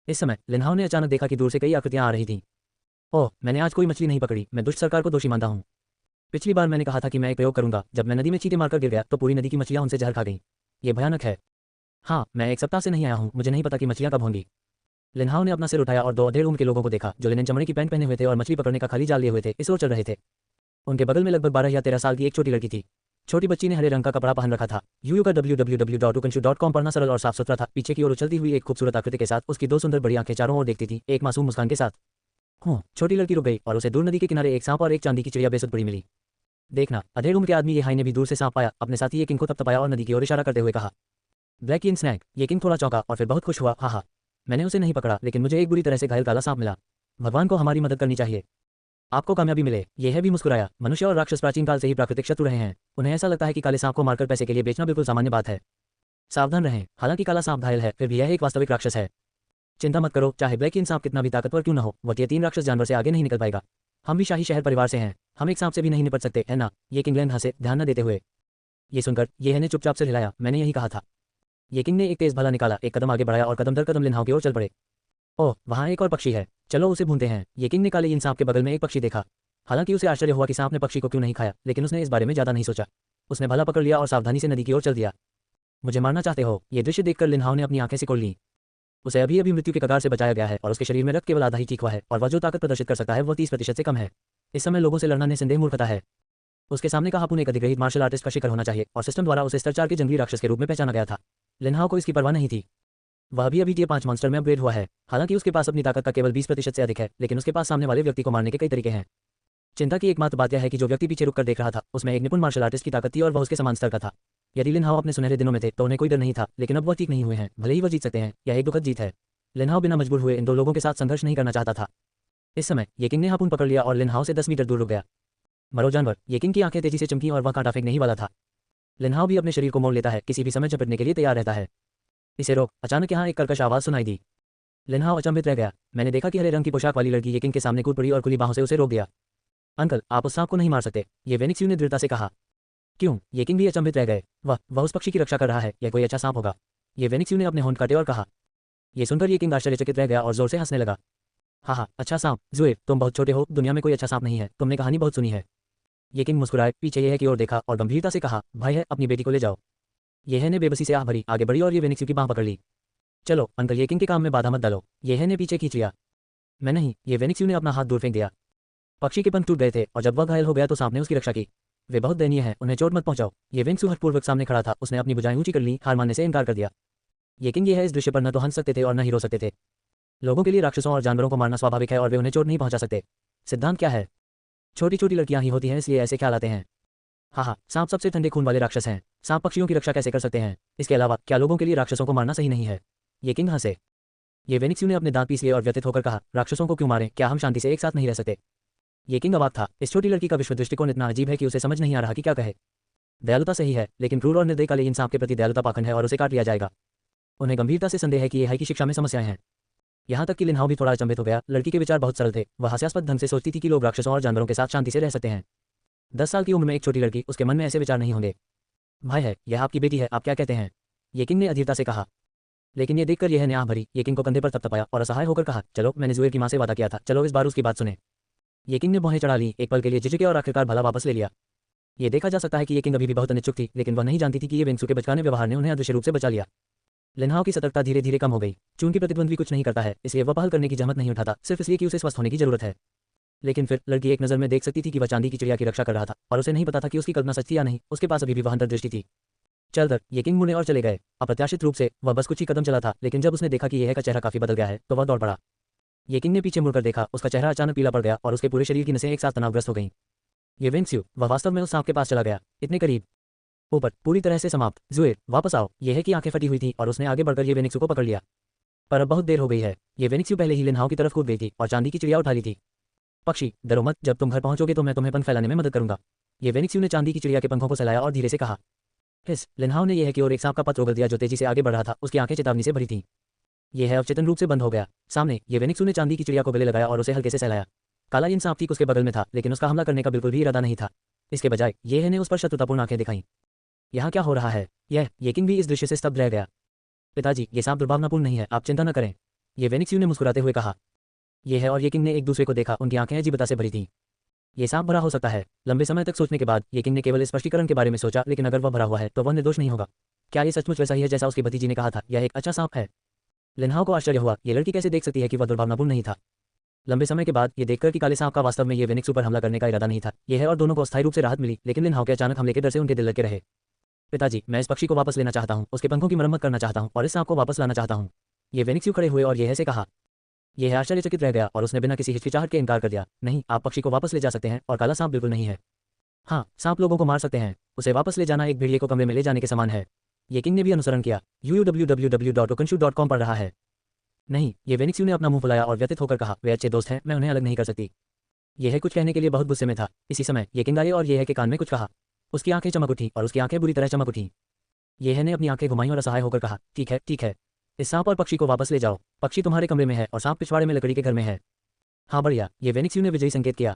इस समय लिनहाओ ने अचानक देखा कि दूर से कई आकृतियां आ रही थीं। ओह, मैंने आज कोई मछली नहीं पकड़ी, मैं दुष्ट सरकार को दोषी मानता हूँ। पिछली बार मैंने कहा था कि मैं एक प्रयोग करूंगा, जब मैं नदी में चींटे मारकर गिर गया तो पूरी नदी की मछलियां उनसे जहर खा गईं। ये भयानक है। हाँ, मैं एक सप्ताह से नहीं आया हूँ, मुझे नहीं पता कि मछलियां कब होंगी। लिनहाओ ने अपना सिर उठाया और 2 अधेड़ उम्र के लोगों को देखा जो लिनन चमड़े की पैंट पहने हुए थे और मछली पकड़ने का खाली जाल लिए हुए थे, इस ओर चल रहे थे। उनके बगल में लगभग 12 या 13 साल की एक छोटी लड़की थी। छोटी बच्ची ने हरे रंग का कपड़ा पहन रखा था। यूयू का www.ukanshu.com पढ़ना सरल और साफ सुथरा था। पीछे की ओर उछलती हुई एक खूबसूरत आकृति के साथ उसकी 2 सुंदर बड़ी आंखें चारों ओर देखती थी, एक मासूम मुस्कान के साथ। छोटी लड़की रुक गई और उसे दूर नदी के किनारे एक सांप और एक चांदी की चिड़िया बेसुध पड़ी मिली। देखना, अधेड़ उम्र के आदमी ये हाई ने भी दूर से सांप पाया, अपने साथी ये किंग को तपतपाया और नदी की ओर इशारा करते हुए कहा, ब्लैक किंग स्नैक। ये किंग थोड़ा चौंका और फिर बहुत खुश हुआ, हा। मैंने उसे नहीं पकड़ा, लेकिन मुझे एक बुरी तरह से घायल काला सांप मिला। भगवान को हमारी मदद करनी चाहिए। आपको कामयाबी मिले। यह भी मुस्कुराया। मनुष्य और राक्षस प्राचीन काल से ही प्राकृतिक शत्रु रहे हैं। उन्हें ऐसा लगता है कि काले सांप को मारकर पैसे के लिए बेचना बिल्कुल सामान्य बात है। सावधान रहें, हालांकि काला सांप घायल है, फिर भी यह एक वास्तविक राक्षस है। चिंता मत करो, चाहे ब्लैक किंग सांप कितना भी ताकतवर क्यों न हो, वह ये 3 राक्षस जानवर से आगे नहीं निकल पाएगा। हम भी शाही शहर परिवार से हैं, हम एक सांप से भी नहीं निपट सकते, है ना? ये किंगलैंड हंसे, ध्यान न देते हुए। ये सुनकर ये ने चुपचाप से हिलाया, मैंने यही कहा था। ये किंग ने एक तेज भला निकाला, एक कदम आगे बढ़ाया और कदम दर कदम लिनहाओ की ओर चल पड़े। ओह, वहाँ एक और पक्षी है, चलो उसे भूनते हैं। ये किंग ने काले इन सांप के बगल में एक पक्षी देखा। हालांकि उसे आश्चर्य हुआ कि सांप ने पक्षी को क्यों नहीं खाया, लेकिन उसने इस बारे में ज्यादा नहीं सोचा। उसने भला पकड़ लिया और सावधानी से नदी की ओर चल दिया। मुझे मारना चाहते हो? ये दृश्य देखकर लिनहाओ ने अपनी आंखें सिकोड़ लीं। उसे अभी अभी मृत्यु के कगार से बचाया गया है और उसके शरीर में रक्त केवल आधा ही चीखा है और वह जो ताकत प्रदर्शित कर सकता है वह 30% से कम है। इस समय लोगों से लड़ना निसंदेह मूर्खता है। उसके सामने का हापुन एक अधिग्रहित मार्शल आर्टिस्ट का शिकार होना चाहिए और सिस्टम द्वारा उसे स्तर 4 के जंगली राक्षस के रूप में पहचाना गया था। लिनहाओ को इसकी परवाह नहीं थी। वह भी अभी टियर 5 मॉन्स्टर में अपग्रेड हुआ है। हालांकि उसके पास अपनी ताकत का केवल 20% से अधिक है, लेकिन उसके पास सामने वाले व्यक्ति को मारने के कई तरीके हैं। चिंता की एकमात्र बात यह है कि जो व्यक्ति पीछे रुककर देख रहा था उसमें एक निपुण मार्शल आर्टिस्ट की ताकत थी और वह उसके समान स्तर का था। यदि लिनहाओ अपने सुनहरे दिनों में थे तो उन्हें कोई डर नहीं था, लेकिन अब वह ठीक नहीं हुए हैं। भले ही वह जीत सकते हैं, यह एक दुखद जीत है। लिनहाओ बिना मजबूर हुए इन 2 लोगों के साथ संघर्ष नहीं करना चाहता था। इस समय ये किंग ने हापुन पकड़ लिया और लिनहाओ से 10 मीटर दूर रुक गया। मरो जानवर। ये किंग की आंखें तेजी से चमकी और वह कांटा फेंकने ही वाला था। लिनहाओ भी अपने शरीर को मोड़ लेता है, किसी भी समय झपटने के लिए तैयार रहता है। इसे रोक। अचानक यहाँ एक कर्कश आवाज सुनाई दी। लिनहाओ अचंभित रह गया। मैंने देखा कि हरे रंग की पोशाक वाली लड़की ये किंग के सामने कूद पड़ी और खुली बाहों से उसे रोक दिया। अंकल, आप उस सांप को नहीं मार सकते, ये वेनिक्स ने दृढ़ता से कहा। क्यों? ये किंग भी अचंभित रह गए। वह उस पक्षी की रक्षा कर रहा है, यह कोई अच्छा सांप होगा। ये वेनिक्स ने अपने होंठ काटे और कहा। ये सुनकर ये किंग आश्चर्यचकित रह गया और जोर से हंसने लगा। हाँ, अच्छा सांप। ज़ुएर, तुम बहुत छोटे हो, दुनिया में कोई अच्छा सांप नहीं है, तुमने कहानी बहुत सुनी है। ये किंग मुस्कुराए, पीछे यह की ओर देखा और गंभीरता से कहा, भाई है, अपनी बेटी को ले जाओ। यह ने बेबसी से आह भरी, आगे बढ़ी और ये वेनिक्स की बांह पकड़ ली। चलो अंकल, ये किंग के काम में बाधा मत डालो। यह ने पीछे खींच लिया। मैं नहीं। ये वेनिक्स ने अपना हाथ दूर फेंक दिया। पक्षी के पंख टूट गए थे और जब वह घायल हो गया तो सांप ने उसकी रक्षा की। वे बहुत दयनीय हैं, उन्हें चोट मत पहुंचाओ। ये वेनिक्स हठपूर्वक सामने खड़ा था, उसने अपनी भुजाएं ऊंची कर ली, हार मानने से इनकार कर दिया। ये किंग ये है, इस दृश्य पर न तो हंस सकते थे और न ही रो सकते थे। लोगों के लिए राक्षसों और जानवरों को मारना स्वाभाविक है और वे उन्हें चोट नहीं पहुंचा सकते। सिद्धांत क्या है? छोटी छोटी लड़कियां ही होती हैं, इसलिए ऐसे ख्याल आते हैं। हाँ, सांप सबसे ठंडे खून वाले राक्षस हैं। सांप पक्षियों की रक्षा कैसे कर सकते हैं? इसके अलावा क्या लोगों के लिए राक्षसों को मारना सही नहीं है? ये किंग हंसे। ये वेनिक्स ने अपने दांत पीस लिए और व्यथित होकर कहा, राक्षसों को क्यों मारें? क्या हम शांति से एक साथ नहीं रह सकते? ये किंग अवाक था। इस छोटी लड़की का विश्व दृष्टिकोण इतना अजीब है कि उसे समझ नहीं आ रहा कि क्या कहे। दयालुता सही है, लेकिन क्रूर और निर्दयी काले इन सांप के प्रति दयालुता पाखंड है और उसे काट लिया जाएगा। उन्हें गंभीरता से संदेह है कि ये हाई की शिक्षा में समस्याएं हैं। यहाँ तक कि लिनहाओ भी थोड़ा अचंभित हो गया। लड़की के विचार बहुत सरल थे। वह हास्यास्पद ढंग से सोचती थी कि लोग राक्षसों और जानवरों के साथ शांति से रह सकते हैं। 10 साल की उम्र में एक छोटी लड़की, उसके मन में ऐसे विचार नहीं होंगे। भाई है, यह आपकी बेटी है, आप क्या कहते हैं? ये किंग ने अधीरता से कहा। लेकिन ये देखकर यह ने आह भरी। ये किंग को कंधे पर थपथपाया और असहाय होकर कहा, चलो, मैंने ज़ुएर की मां से वादा किया था, चलो इस बार उसकी बात सुने। ये किंग ने भौहें चढ़ा ली, एक पल के लिए झिझके और आखिरकार भला वापस ले लिया। ये देखा जा सकता है कि ये किंग अभी भी बहुत अनिच्छुक थी, लेकिन वह नहीं जानती थी कि ये वेनिक्स के बचकाने व्यवहार ने उन्हें अदृश्य रूप से बचा लिया। लिनहाओ की सतर्कता धीरे धीरे कम हो गई। चूंकि प्रतिद्वंद्वी कुछ नहीं करता है, इसलिए वह पहल करने की जहमत नहीं उठाता, सिर्फ इसलिए कि उसे स्वस्थ होने की जरूरत है। लेकिन फिर लड़की एक नज़र में देख सकती थी कि वह चांदी की चिड़िया की रक्षा कर रहा था और उसे नहीं पता था कि उसकी कल्पना सच थी या नहीं। उसके पास अभी भी वह अंतर्दृष्टि थी। चल दर। ये किंग मुड़े और चले गए। अप्रत्याशित रूप से वह बस कुछ ही कदम चला था, लेकिन जब उसने देखा कि यह का चेहरा काफी बदल गया है तो वह दौड़ पड़ा। ये किंग ने पीछे मुड़कर देखा, उसका चेहरा अचानक पीला पड़ गया और उसके पूरे शरीर की नसें एक साथ तनावग्रस्त हो गईं। ये वेनिक्स, वह वास्तव में उस सांप के पास चला गया, इतने करीब, ऊपर, पूरी तरह से समाप्त। ज़ुएर, वापस आओ। यह है कि आंखें फटी हुई थी और उसने आगे बढ़कर ये वेनिक्स को पकड़ लिया। पर अब बहुत देर हो गई है। ये वेनिक्स पहले ही लिनहाओ की तरफ कूद गई थी और चांदी की चिड़िया उठा ली थी। पक्षी, डरो मत, जब तुम घर पहुंचोगे तो मैं तुम्हें पंख फैलाने में मदद करूंगा। ये वेनिक्स यू ने चांदी की चिड़िया के पंखों को सहलाया और धीरे से कहा, हिस। लिनहाओ ने यह है कि और एक सांप का पत्र उगल दिया जो तेजी से आगे बढ़ रहा था। उसकी आंखें चेतावनी से भरी थीं। यह है अवचेतन रूप से बंद हो गया। सामने ये वेनिक्स यू ने चांदी की चिड़िया को गले लगाया और उसे हल्के से सहलाया। काला यिन सांप ठीक उसके बगल में था, लेकिन उसका हमला करने का बिल्कुल भी इरादा नहीं था। इसके बजाय ये ने उस पर शत्रुतापूर्ण आंखें दिखाईं। यहाँ क्या हो रहा है? ये किंग भी इस दृश्य से स्तब्ध रह गया। पिताजी, ये सांप दुर्भावनापूर्ण नहीं है, आप चिंता न करें, ये वेनिक्स यू ने मुस्कुराते हुए कहा। ये है और ये किंग ने एक दूसरे को देखा। उनकी आंखें अजीबता से भरी थीं। ये सांप भरा हो सकता है। लंबे समय तक सोचने के बाद ये किंग ने केवल इस स्पष्टीकरण के बारे में सोचा, लेकिन अगर वह भरा हुआ है तो वह निर्दोष नहीं होगा। क्या ये सचमुच वैसा ही है जैसा उसकी भतीजी ने कहा था? यह एक अच्छा सांप है। लिनहाओ को आश्चर्य हुआ, ये लड़की कैसे देख सकती है कि वह दुर्भावनापूर्ण नहीं था। लंबे समय के बाद ये देखकर कि काले सांप का वास्तव में ये वेनिक्स पर हमला करने का इरादा नहीं था। यह है और दोनों को अस्थायी रूप से राहत मिली, लेकिन लिनहाओ के अचानक हमले के डर से उनके दिल लगे रहे। पिताजी, मैं इस पक्षी को वापस लेना चाहता हूँ, उसके पंखों की मरम्मत करना चाहता हूँ और इस सांप को वापस लाना चाहता हूँ। ये वेनिक्स खड़े हुए और यह से कहा। यह आश्चर्यचकित रह गया और उसने बिना किसी हिचकिचाहट के इनकार कर दिया। नहीं, आप पक्षी को वापस ले जा सकते हैं और काला सांप बिल्कुल नहीं है। हाँ, सांप लोगों को मार सकते हैं, उसे वापस ले जाना एक भेड़िए को कमरे में ले जाने के समान है। ये किंग ने भी अनुसरण किया। www.okenshu.com पढ़ रहा है। नहीं, ये वेनिक्स ने अपना मुंह फुलाया और व्यथित होकर कहा, वे अच्छे दोस्त हैं, मैं उन्हें अलग नहीं कर सकती। यह है कुछ कहने के लिए बहुत गुस्से में था। इसी समय ये किंग आए और यह है के कान में कुछ कहा। उसकी आंखें चमक उठी और उसकी आंखें बुरी तरह चमक उठी। यह ने अपनी आंखें घुमाई और असहाय होकर कहा, ठीक है, ठीक है, इस सांप और पक्षी को वापस ले जाओ। पक्षी तुम्हारे कमरे में है और सांप पिछवाड़े में लकड़ी के घर में है। हाँ बढ़िया, ये वेनिक्स ने विजयी संकेत किया।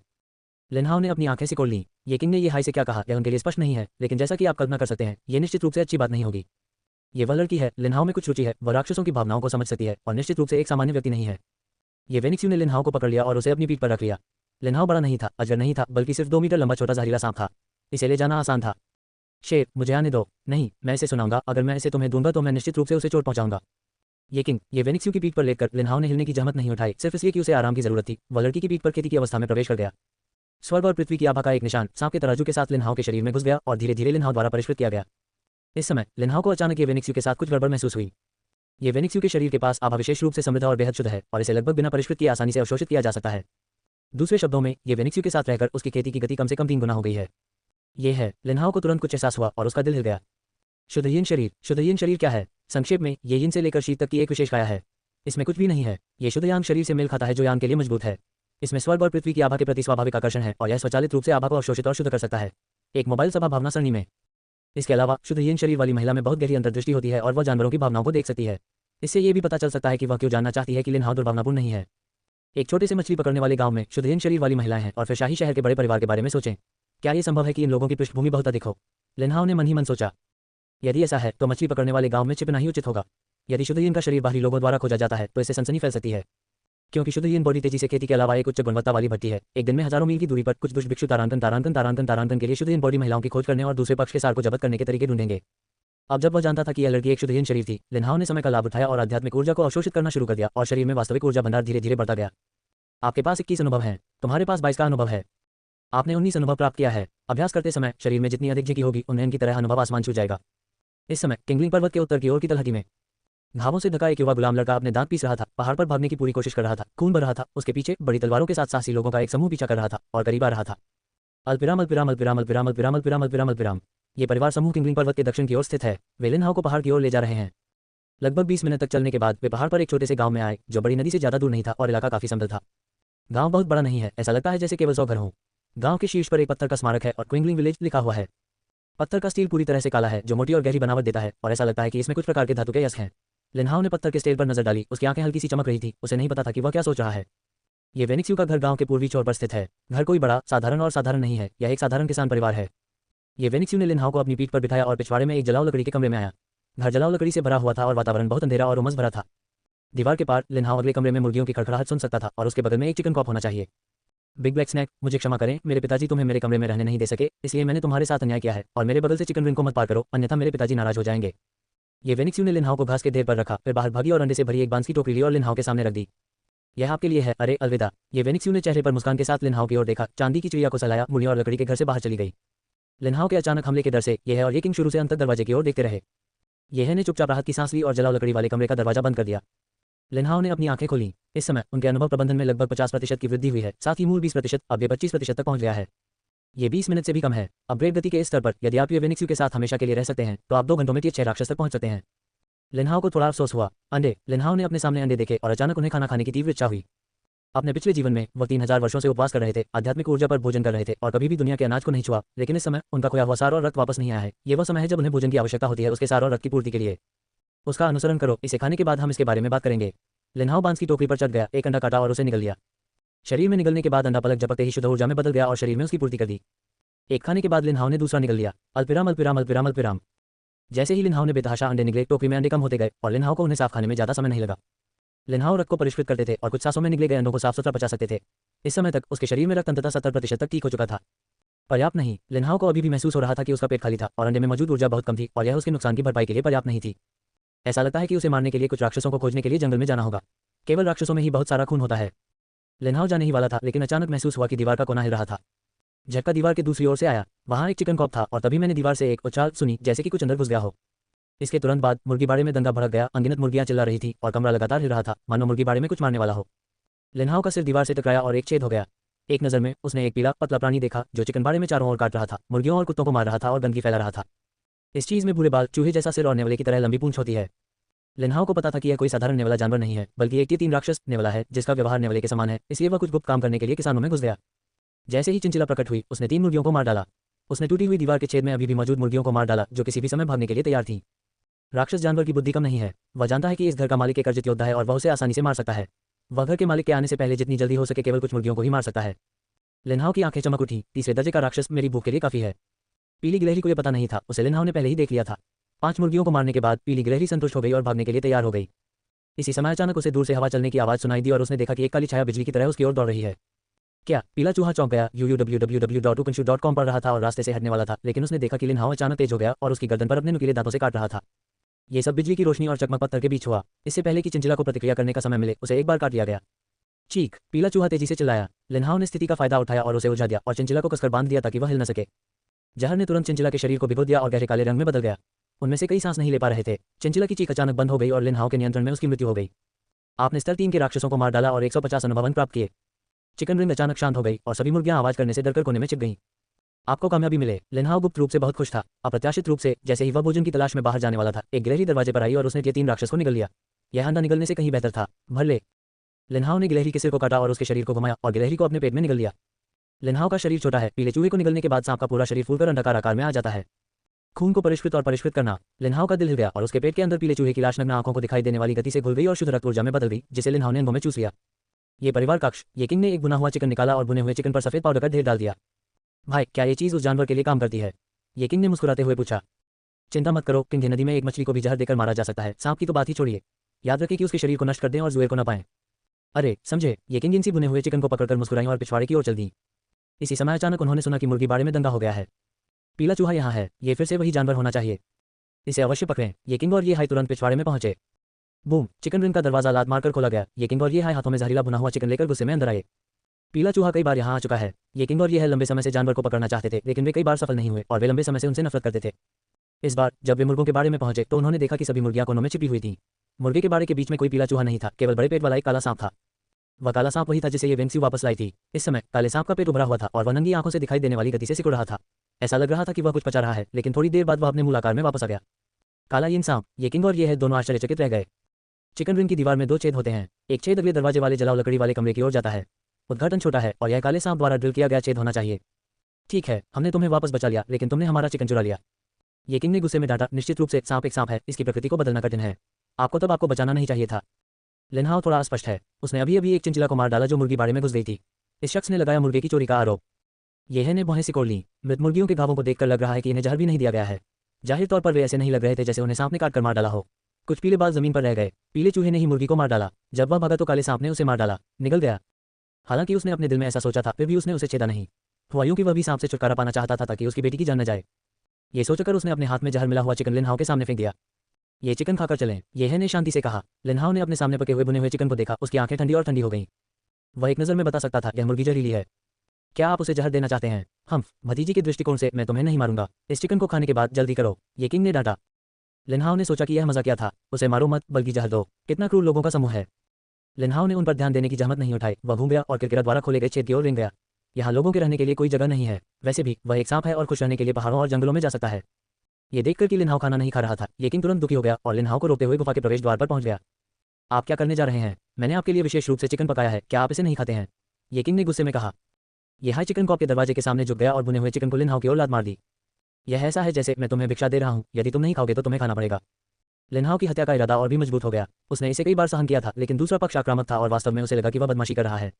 लिनहाओ ने अपनी आंखें सिकोड़ लीं। ये किंग ने ये हाई से क्या कहा यह उनके लिए स्पष्ट नहीं है, लेकिन जैसा कि आप कल्पना कर सकते हैं, ये निश्चित रूप से अच्छी बात नहीं होगी। ये वह लड़की है, लिनहाओ में कुछ रुचि है, वह राक्षसों की भावनाओं को समझ सकती है और निश्चित रूप से एक सामान्य व्यक्ति नहीं है। ये वेनिक्स ने लिनहाओ को पकड़ लिया और उसे अपनी पीठ पर रख लिया। लिनहाओ बड़ा नहीं था, अजगर नहीं था, बल्कि सिर्फ 2 मीटर लंबा छोटा जहरीला सांप था। इसे ले जाना आसान था। शेर, मुझे आने दो। नहीं, मैं इसे सुनाऊंगा। अगर मैं इसे तुम्हें दूंगा तो मैं निश्चित रूप से उसे चोट पहुंचाऊंगा। ये किंग, ये वेनिक्स की पीठ पर लेकर लिनहाओ ने हिलने की जहमत नहीं उठाई, सिर्फ इसलिए कि उसे आराम की जरूरत थी। वह लड़की की पीठ पर खेती की अवस्था में प्रवेश कर गया। स्वर्ग और पृथ्वी की आभा का एक निशान सांप के तराजू के साथ लिनहाओ के शरीर में घुस गया और धीरे धीरे लिनहाओ द्वारा परिष्कृत किया गया। इस समय लिनहाओ को अचानक ये वेनिक्स के साथ कुछ गड़बड़ महसूस हुई। ये वेनिक्स के शरीर के पास आभा विशेष रूप से समृद्ध और बेहद शुद्ध है और इसे लगभग बिना परिष्कृत किए आसानी से अवशोषित किया जा सकता है। दूसरे शब्दों में, ये वेनिक्स के साथ रहकर उसकी खेती की गति कम से कम 3 गुना हो गई है। ये है, लिनहाओ को तुरंत कुछ एहसास हुआ और उसका दिल हिल गया। शुद्धहीन शरीर। शुद्धहीन शरीर क्या है? संक्षेप में, ये यिन से लेकर शी तक की एक विशेष काया है। इसमें कुछ भी नहीं है। ये शुद्ध यांग शरीर से मेल खाता है जो यांग के लिए मजबूत है। इसमें स्वर्ग और पृथ्वी की आभा के प्रति स्वाभाविक आकर्षण है और यह स्वचालित रूप से आभा को अवशोषित और शुद्ध कर सकता है, एक मोबाइल सभा भावना सरणी में। इसके अलावा शुद्धहीन शरीर वाली महिला में बहुत गहरी अंतर्दृष्टि होती है और वह जानवरों की भावनाओं को देख सकती है। इससे ये भी पता चल सकता है कि वह क्यों जानना चाहती है कि लिनहाओ दुर्भावनापूर्ण नहीं है। एक छोटे से मछली पकड़ने वाले गांव में शुद्धहीन शरीर वाली महिलाएं हैं और फिर शाही शहर के बड़े परिवार के बारे में सोचें। क्या ये संभव है कि इन लोगों की पृष्ठभूमि बहुत अधिक हो? लिनहाओ ने मन ही मन सोचा। यदि ऐसा है तो मछली पकड़ने वाले गांव में छिपना ही उचित होगा। यदि शुद्धहीन का शरीर बाहरी लोगों द्वारा खोजा जाता है तो इससे सनसनी फैल सकती है, क्योंकि शुद्धहीन बॉडी तेजी से खेती के अलावा एक उच्च गुणवत्ता वाली भट्टी है। एक दिन में हजारों मील की दूरी पर कुछ दुष्ट भिक्षु तारांकन के लिए शुद्धहीन बॉडी महिलाओं की खोज करने और दूसरे पक्ष के सार को जब्त करने के तरीके ढूंढेंगे। अब जब वह जानता था कि यह लड़की एक शुद्धहीन शरीर थी, लिनहाओ ने समय का लाभ उठाया और आध्यात्मिक ऊर्जा को अवशोषित करना शुरू कर दिया और शरीर में वास्तविक ऊर्जा भंडार धीरे धीरे बढ़ता गया। आपके पास 21 अनुभव हैं, तुम्हारे पास 22 का अनुभव है। आपने 19 अनुभव प्राप्त किया है। अभ्यास करते समय शरीर में जितनी अधिक झिकी होगी, उन्हें की तरह अनुभव आसमान छू जाएगा। इस समय किंगलिंग पर्वत के उत्तर की ओर की तलहटी में घावों से ढका एक युवा गुलाम लड़का अपने दांत पीस रहा था, पहाड़ पर भागने की पूरी कोशिश कर रहा था, खून बह रहा था। उसके पीछे बड़ी तलवारों के साथ साहसी लोगों का एक समूह पीछा कर रहा था और करीब आ रहा था। अल्पविराम अल्पविराम अल्पविराम अल्पविराम अल्पविराम अल्पविराम अल्पविराम अल्पविराम। ये परिवार समूह किंगलिंग पर्वत के दक्षिण की ओर स्थित है। वे लिनहाओ को पहाड़ की ओर ले जा रहे हैं। लगभग 20 मिनट तक चलने के बाद वे पहाड़ पर एक छोटे से गांव में आए जो बड़ी नदी से ज्यादा दूर नहीं था और इलाका काफी समतल था। गांव बहुत बड़ा नहीं है, ऐसा लगता है जैसे केवल 100 घर हों। गांव के शीर्ष पर एक पत्थर का स्मारक है और क्विंगलिंग विलेज लिखा हुआ है। पत्थर का स्टील पूरी तरह से काला है जो मोटी और गहरी बनावट देता है और ऐसा लगता है कि इसमें कुछ प्रकार के धातु के यस्क हैं। लिनहाओ ने पत्थर के स्टेल पर नजर डाली। उसकी आंखें हल्की सी चमक रही थी। उसे नहीं पता था कि वह क्या सोच रहा है। ये वेनिक्स का घर गांव के पूर्वी छोर पर स्थित है। घर कोई बड़ा, साधारण और साधारण नहीं है, यह एक साधारण किसान परिवार है। ये वेनिक्स ने लिनहाओ को अपनी पीठ पर बिठाया और पिछवाड़े में एक जलाऊ लकड़ी के कमरे में आया। घर जलाऊ लकड़ी से भरा हुआ था और वातावरण बहुत अंधेरा और उमस भरा था। दीवार के पार लिनहाओ अगले कमरे में मुर्गियों की खड़खड़ाहट सुन सकता था और उसके बगल में एक चिकन कॉप होना चाहिए। बिग ब्लैक स्नैक, मुझे क्षमा करें, मेरे पिताजी तुम्हें मेरे कमरे में रहने नहीं दे सके, इसलिए मैंने तुम्हारे साथ अन्याय किया है और मेरे बगल से चिकन विंग को मत पार करो, अन्यथा मेरे पिताजी नाराज हो जाएंगे। ये वेनिक्स ने लिनहाओ को घास के ढेर पर रखा, फिर बाहर भागी और अंडे से भरी एक बांस की टोकरी ली और लिनहाओ के सामने रख दी। यह आपके लिए है, अरे अलविदा। ये वेनिक्स ने चेहरे पर मुस्कान के साथ लिनहाओ की ओर देखा, चांदी की चिड़िया को सहलाया, मुड़ी और लकड़ी के घर से बाहर चली गई। लिनहाओ के अचानक हमले के डर से यह और ये किंग शुरू से अंत तक दरवाजे की ओर देखते रहे। यह ने चुपचाप राहत की सांस ली और जलाऊ लकड़ी वाले कमरे का दरवाजा बंद कर दिया। लिनहाओ ने अपनी आंखें खोली। इस समय उनके अनुभव प्रबंधन में लगभग 50% की वृद्धि हुई है, साथ ही मूल 20%, अब ये 25% तक पहुंच गया है। ये 20 मिनट से भी कम है। अपग्रेड गति के इस स्तर पर यदि आप ये वेनिक्स के साथ हमेशा के लिए रह सकते हैं तो आप 2 घंटों में 6 राक्षस तक पहुंच सकते हैं। लिनहाओ को थोड़ा अफसोस हुआ। अंडे। लिनहाओ ने अपने सामने अंडे देखे और अचानक उन्हें खाना खाने की तीव्र इच्छा हुई। अपने पिछले जीवन में वह 3000 वर्षों से उपवास कर रहे थे, आध्यात्मिक ऊर्जा पर भोजन कर रहे थे और कभी भी दुनिया के अनाज को नहीं छुआ, लेकिन इस समय उनका खोया हुआ सार और रक्त वापस नहीं आया है। ये वह समय है जब उन्हें भोजन की आवश्यकता होती है उसके सार और रक्त की पूर्ति के लिए। उसका अनुसरण करो, इसे खाने के बाद हम इसके बारे में बात करेंगे। लिनहाओ बांस की टोकरी पर चढ़ गया, एक अंडा काटा और उसे निगल लिया। शरीर में निगलने के बाद अंडा पलक झपकते ही शुद्ध ऊर्जा में बदल गया और शरीर में उसकी पूर्ति कर दी। एक खाने के बाद लिनहाओ ने दूसरा निगल लिया। अल्पिराम अल्पिराम अल्पिराम अल्पिराम। जैसे ही लिनहाओ ने बेतहाशा अंडे निगले, टोकरी में अंडे कम होते गए और लिनहाओ को उन्हें साफ खाने में ज्यादा समय नहीं लगा। लिनहाओ रक्त को परिष्कृत करते थे और कुछ सांसों में निगले गए अंडों को साफ सुथरा पचा सकते थे। इस समय तक उसके शरीर में रक्त अंततः 70% तक ठीक हो चुका था। पर्याप्त नहीं, लिनहाओ को अभी भी महसूस हो रहा था कि उसका पेट खाली था और अंडे में मौजूद ऊर्जा बहुत कम थी और यह उसके नुकसान की भरपाई के लिए पर्याप्त नहीं थी। ऐसा लगता है कि उसे मारने के लिए कुछ राक्षसों को खोजने के लिए जंगल में जाना होगा। केवल राक्षसों में ही बहुत सारा खून होता है। लिनहाओ जाने ही वाला था, लेकिन अचानक महसूस हुआ कि दीवार का कोना हिल रहा था। झटका दीवार के दूसरी ओर से आया। वहां एक चिकन कॉप था और तभी मैंने दीवार से एक उछाल सुनी, जैसे कि कुछ अंदर घुस गया हो। इसके तुरंत बाद मुर्गी बाड़े में दंगा भड़क गया। अनगिनत मुर्गियां चिल्ला रही थी और कमरा लगातार हिल रहा था, मानो मुर्गी बाड़े में कुछ मारने वाला हो। लिनहाओ का सिर दीवार से टकराया और एक छेद हो गया। एक नजर में उसने एक पीला पतला प्राणी देखा जो चिकन बाड़े में चारों ओर काट रहा था, मुर्गियों और कुत्तों को मार रहा था और गंदगी फैला रहा था। इस चीज में भूरे बाल, चूहे जैसा सिर और नेवले की तरह लंबी पूंछ होती है। लिनहाओ को पता था कि यह कोई साधारण नेवला जानवर नहीं है, बल्कि एक तीन राक्षस नेवला है जिसका व्यवहार नेवले के समान है, इसलिए वह कुछ गुप्त काम करने के लिए किसानों में घुस गया। जैसे ही चिंचिला प्रकट हुई, उसने 3 मुर्गियों को मार डाला। उसने टूटी हुई दीवार के छेद में अभी भी मौजूद मुर्गियों को मार डाला जो किसी भी समय भागने के लिए तैयार थीं। राक्षस जानवर की बुद्धि कम नहीं है। वह जानता है कि इस घर का मालिक एक अर्जित योद्धा है और वह उसे आसानी से मार सकता है। वह घर के मालिक के आने से पहले जितनी जल्दी हो सके केवल कुछ मुर्गियों को ही मार सकता है। लिनहाओ की आंखें चमक उठी। तीसरे दर्जे का राक्षस मेरी भूख के लिए काफी है। पीली गिलहरी को यह पता नहीं था, उसे लिनहाओ ने पहले ही देख लिया था। 5 मुर्गियों को मारने के बाद पीली गिलहरी संतुष्ट हो गई और भागने के लिए तैयार हो गई। इसी समय अचानक उसे दूर से हवा चलने की आवाज सुनाई दी और उसने देखा कि एक काली छाया बिजली की तरह उसकी ओर दौड़ रही है। क्या? पीला चूहा चौंक गया। www.ukanshu.com पर रहा था और रास्ते से हटने वाला था, लेकिन उसने देखा कि लिनहाओ अचानक तेज हो गया और उसकी गर्दन पर अपने नुकीले दांतों से काट रहा था। ये सब बिजली की रोशनी और चकमक पत्थर के बीच हुआ। इससे पहले कि चिंचिला को प्रतिक्रिया करने का समय मिले, उसे एक बार काट लिया गया। चीख! पीला चूहा तेजी से चिल्लाया। लिनहाओ ने स्थिति का फायदा उठाया और उसे उलझा दिया और चिंचिला को कसकर बांध दिया ताकि वह हिल न सके। जहर ने तुरंत चिंचिला के शरीर को भिगो दिया और गहरे काले रंग में बदल गया। उनमें से कई सांस नहीं ले पा रहे थे। चिंचिला की चीख अचानक बंद हो गई और लिनहाओ के नियंत्रण में उसकी मृत्यु हो गई। आपने स्तर 3 के राक्षसों को मार डाला और 150 अनुभव प्राप्त किए। चिकन रिंग अचानक शांत हो गई और सभी मुर्गियां आवाज करने से डरकर कोने में छिप गईं। आपको कामयाबी मिले। लिनहाओ गुप्त रूप से बहुत खुश था। अप्रत्याशित रूप से, जैसे ही वह भोजन की तलाश में बाहर जाने वाला था, एक गिलहरी दरवाजे पर आई और उसने 3 राक्षस को निगल लिया। यह अंडा निगलने से कहीं बेहतर था। भर ले। लिनहाओ ने गिलहरी के सिर को काटा और उसके शरीर को घुमाया और गिलहरी को अपने पेट में निगल लिया। लिनहाओ का शरीर छोटा है। पीले चूहे को निगलने के बाद सांप का पूरा शरीर फूलकर अंडाकार आकार में आ जाता है। खून को परिष्कृत और परिष्कृत करना। लिनहाओ का दिल हिल गया और उसके पेट के अंदर पीले चूहे की लाश नग्न आंखों को दिखाई देने वाली गति से घुल गई और शुद्ध रक्त ऊर्जा में बदल गई, जिसे लिनहाओ ने अंगों में चूस लिया। ये परिवार कक्ष। ये किंग ने एक बुना हुआ चिकन निकाला और बुने हुए चिकन पर सफेद पाउडर का ढेर डाल दिया। भाई, क्या ये चीज उस जानवर के लिए काम करती है? ये किंग ने मुस्कुराते हुए पूछा। चिंता मत करो किंग, नदी में एक मछली को भी जहर देकर मारा जा सकता है। सांप की तो बात ही छोड़िए। याद रखें कि उसके शरीर को नष्ट कर दें और जुएर को न पाएं। अरे समझे। ये किंग इनसी बुने हुए चिकन को पकड़कर मुस्कुराई और पिछवाड़े की ओर चल दी। इसी समय अचानक उन्होंने सुना कि मुर्गी बाड़े में दंगा हो गया है। पीला चूहा यहाँ है। ये फिर से वही जानवर होना चाहिए। इसे अवश्य पकड़ें। ये किंग और ये हाई तुरंत पिछवाड़े में पहुंचे। बूम! चिकन रिंग का दरवाजा लात मारकर खोला गया। ये किंग और ये हाई हाथों में जहरीला भुना हुआ चिकन लेकर गुस्से में अंदर आए। पीला चूहा कई बार यहाँ आ चुका है। ये किंग और ये है लंबे समय से जानवर को पकड़ना चाहते थे, लेकिन वे कई बार सफल नहीं हुए और वे लंबे समय से उनसे नफरत करते थे। इस बार जब वे मुर्गों के बाड़े में पहुंचे तो उन्होंने देखा कि सभी मुर्गियां कोनों में छिपी हुई थीं। मुर्गे के बाड़े के बीच में कोई पीला चूहा नहीं था, केवल बड़े पेट वाला एक काला सांप था। वह काला सांप वही था जिसे ये वेंगसी वापस लाई थी। इस समय काले सांप का पेट उभरा हुआ था और वह नंगी आंखों से दिखाई देने वाली गति से सिकुड़ रहा था। ऐसा लग रहा था कि वह कुछ पचा रहा है, लेकिन थोड़ी देर बाद वह अपने मूल आकार में वापस आ गया। काला यिन सांप, ये किंग और ये है दोनों आश्चर्यचकित रह गए। चिकन रिंग की दीवार में 2 छेद होते हैं। एक छेद अगले दरवाजे वाले जलाओ लकड़ी वाले कमरे की ओर जाता है। उद्घाटन छोटा है और यह काले सांप द्वारा ड्रिल किया गया छेद होना चाहिए। ठीक है, हमने तुम्हें वापस बचा लिया, लेकिन तुमने हमारा चिकन चुरा लिया। ये किंग ने गुस्से में डांटा। निश्चित रूप से सांप एक सांप है, इसकी प्रकृति को बदलना कठिन है। आपको बचाना नहीं चाहिए था। लिनहाओ थोड़ा अस्पष्ट है। उसने अभी अभी एक चिंचिला को मार डाला जो मुर्गी बाड़े में घुस गई थी। इस शख्स ने लगाया मुर्गे की चोरी का आरोप। यह ने भौहें सिकोड़ ली। मृत मुर्गियों के घावों को देखकर लग रहा है कि इन्हें जहर भी नहीं दिया गया है। जाहिर तौर पर वे ऐसे नहीं लग रहे थे जैसे उन्हें सांप ने काट कर मार डाला हो। कुछ पीले बाल जमीन पर रह गए। पीले चूहे ने ही मुर्गी को मार डाला। जब वह भागा तो काले सांप ने उसे मार डाला, निगल गया। हालांकि उसने अपने दिल में ऐसा सोचा था, फिर भी उसने उसे छेदा नहीं। हुआ यूं कि वह भी सांप से छुटकारा पाना चाहता था ताकि उसकी बेटी की जान न जाए। ये सोचकर उसने अपने हाथ में जहर मिला हुआ चिकन लिनहाओ के सामने फेंक दिया। ये चिकन खाकर चलें, यह ने शांति से कहा। लिनहाओ ने अपने सामने पके हुए भुने हुए चिकन को देखा। उसकी आंखें ठंडी और ठंडी हो गईं। वह एक नज़र में बता सकता था यह मुर्गी जहरीली है। क्या आप उसे जहर देना चाहते हैं? हम भतीजी के दृष्टिकोण से मैं तुम्हें नहीं मारूंगा। इस चिकन को खाने के बाद जल्दी करो, ये किंग ने डांटा। लिनहाओ ने सोचा कि यह मजाकिया था। उसे मारो मत, बल्कि जहर दो। कितना क्रूर लोगों का समूह है। लिनहाओ ने उन पर ध्यान देने की जहमत नहीं उठाई। वह घूम गया और किरकिरा द्वारा खोले गए छेद की ओर रेंग गया। यहाँ लोगों के रहने के लिए कोई जगह नहीं है। वैसे भी वह एक सांप है और खुश रहने के लिए पहाड़ों और जंगलों में जा सकता है। ये देखकर कि लिनहाओ खाना नहीं खा रहा था, ये किंग तुरंत दुखी हो गया और लिनहाओ को रोकते हुए गुफा के प्रवेश द्वार पर पहुंच गया। आप क्या करने जा रहे हैं? मैंने आपके लिए विशेष रूप से चिकन पकाया है, क्या आप इसे नहीं खाते हैं? ये किंग ने गुस्से में कहा। ये हाई चिकन कॉप के दरवाजे के सामने झुक गया और भुने हुए चिकन को लिन हाओ की ओर लात मार दी। यह ऐसा है जैसे मैं तुम्हें भिक्षा दे रहा हूँ, यदि तुम नहीं खाओगे तो तुम्हें खाना पड़ेगा। लिन हाओ की हत्या का इरादा और भी मजबूत हो गया। उसने इसे कई बार सहन किया था, लेकिन दूसरा पक्ष आक्रामक था और वास्तव में उसे लगा कि वह बदमाशी कर रहा है।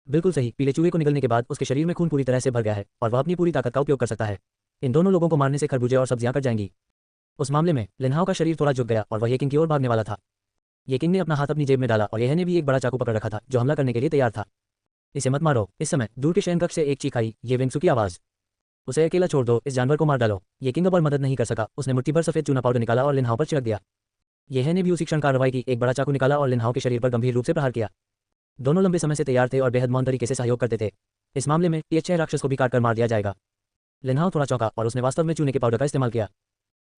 बिल्कुल सही, पीले चूहे को निगलने के बाद उसके शरीर में खून पूरी तरह से भर गया है और वह अपनी पूरी ताकत का उपयोग कर सकता है। इन दोनों लोगों को मारने से खरबूजे और सब्जियां कट जाएंगी। उस मामले में लिन हाओ का शरीर थोड़ा झुक गया और वह ये किंग की ओर भागने वाला था। ये किंग ने अपना हाथ अपनी जेब में डाला और यह ने भी एक बड़ा चाकू पकड़ रखा था जो हमला करने के लिए तैयार था। इसे मत मारो। इस समय दूर के शयनकक्ष से एक चीख आई, ये विंगसू की आवाज। उसे अकेला छोड़ दो, इस जानवर को मार डालो। ये किंग अब और मदद नहीं कर सका। उसने मुट्ठी भर सफेद चूना पाउडर निकाला और लिन हाओ पर छिड़क दिया। यह ने भी उसी क्षण कार्रवाई की, एक बड़ा चाकू निकाला और लिन हाओ के शरीर पर गंभीर रूप से प्रहार किया। दोनों लंबे समय से तैयार थे और बेहद मौन तरीके से सहयोग करते थे। इस मामले में टीएच6 राक्षस को भी काटकर मार दिया जाएगा। लिन हाओ थोड़ा चौंका और उसने वास्तव में चूने के पाउडर का इस्तेमाल किया।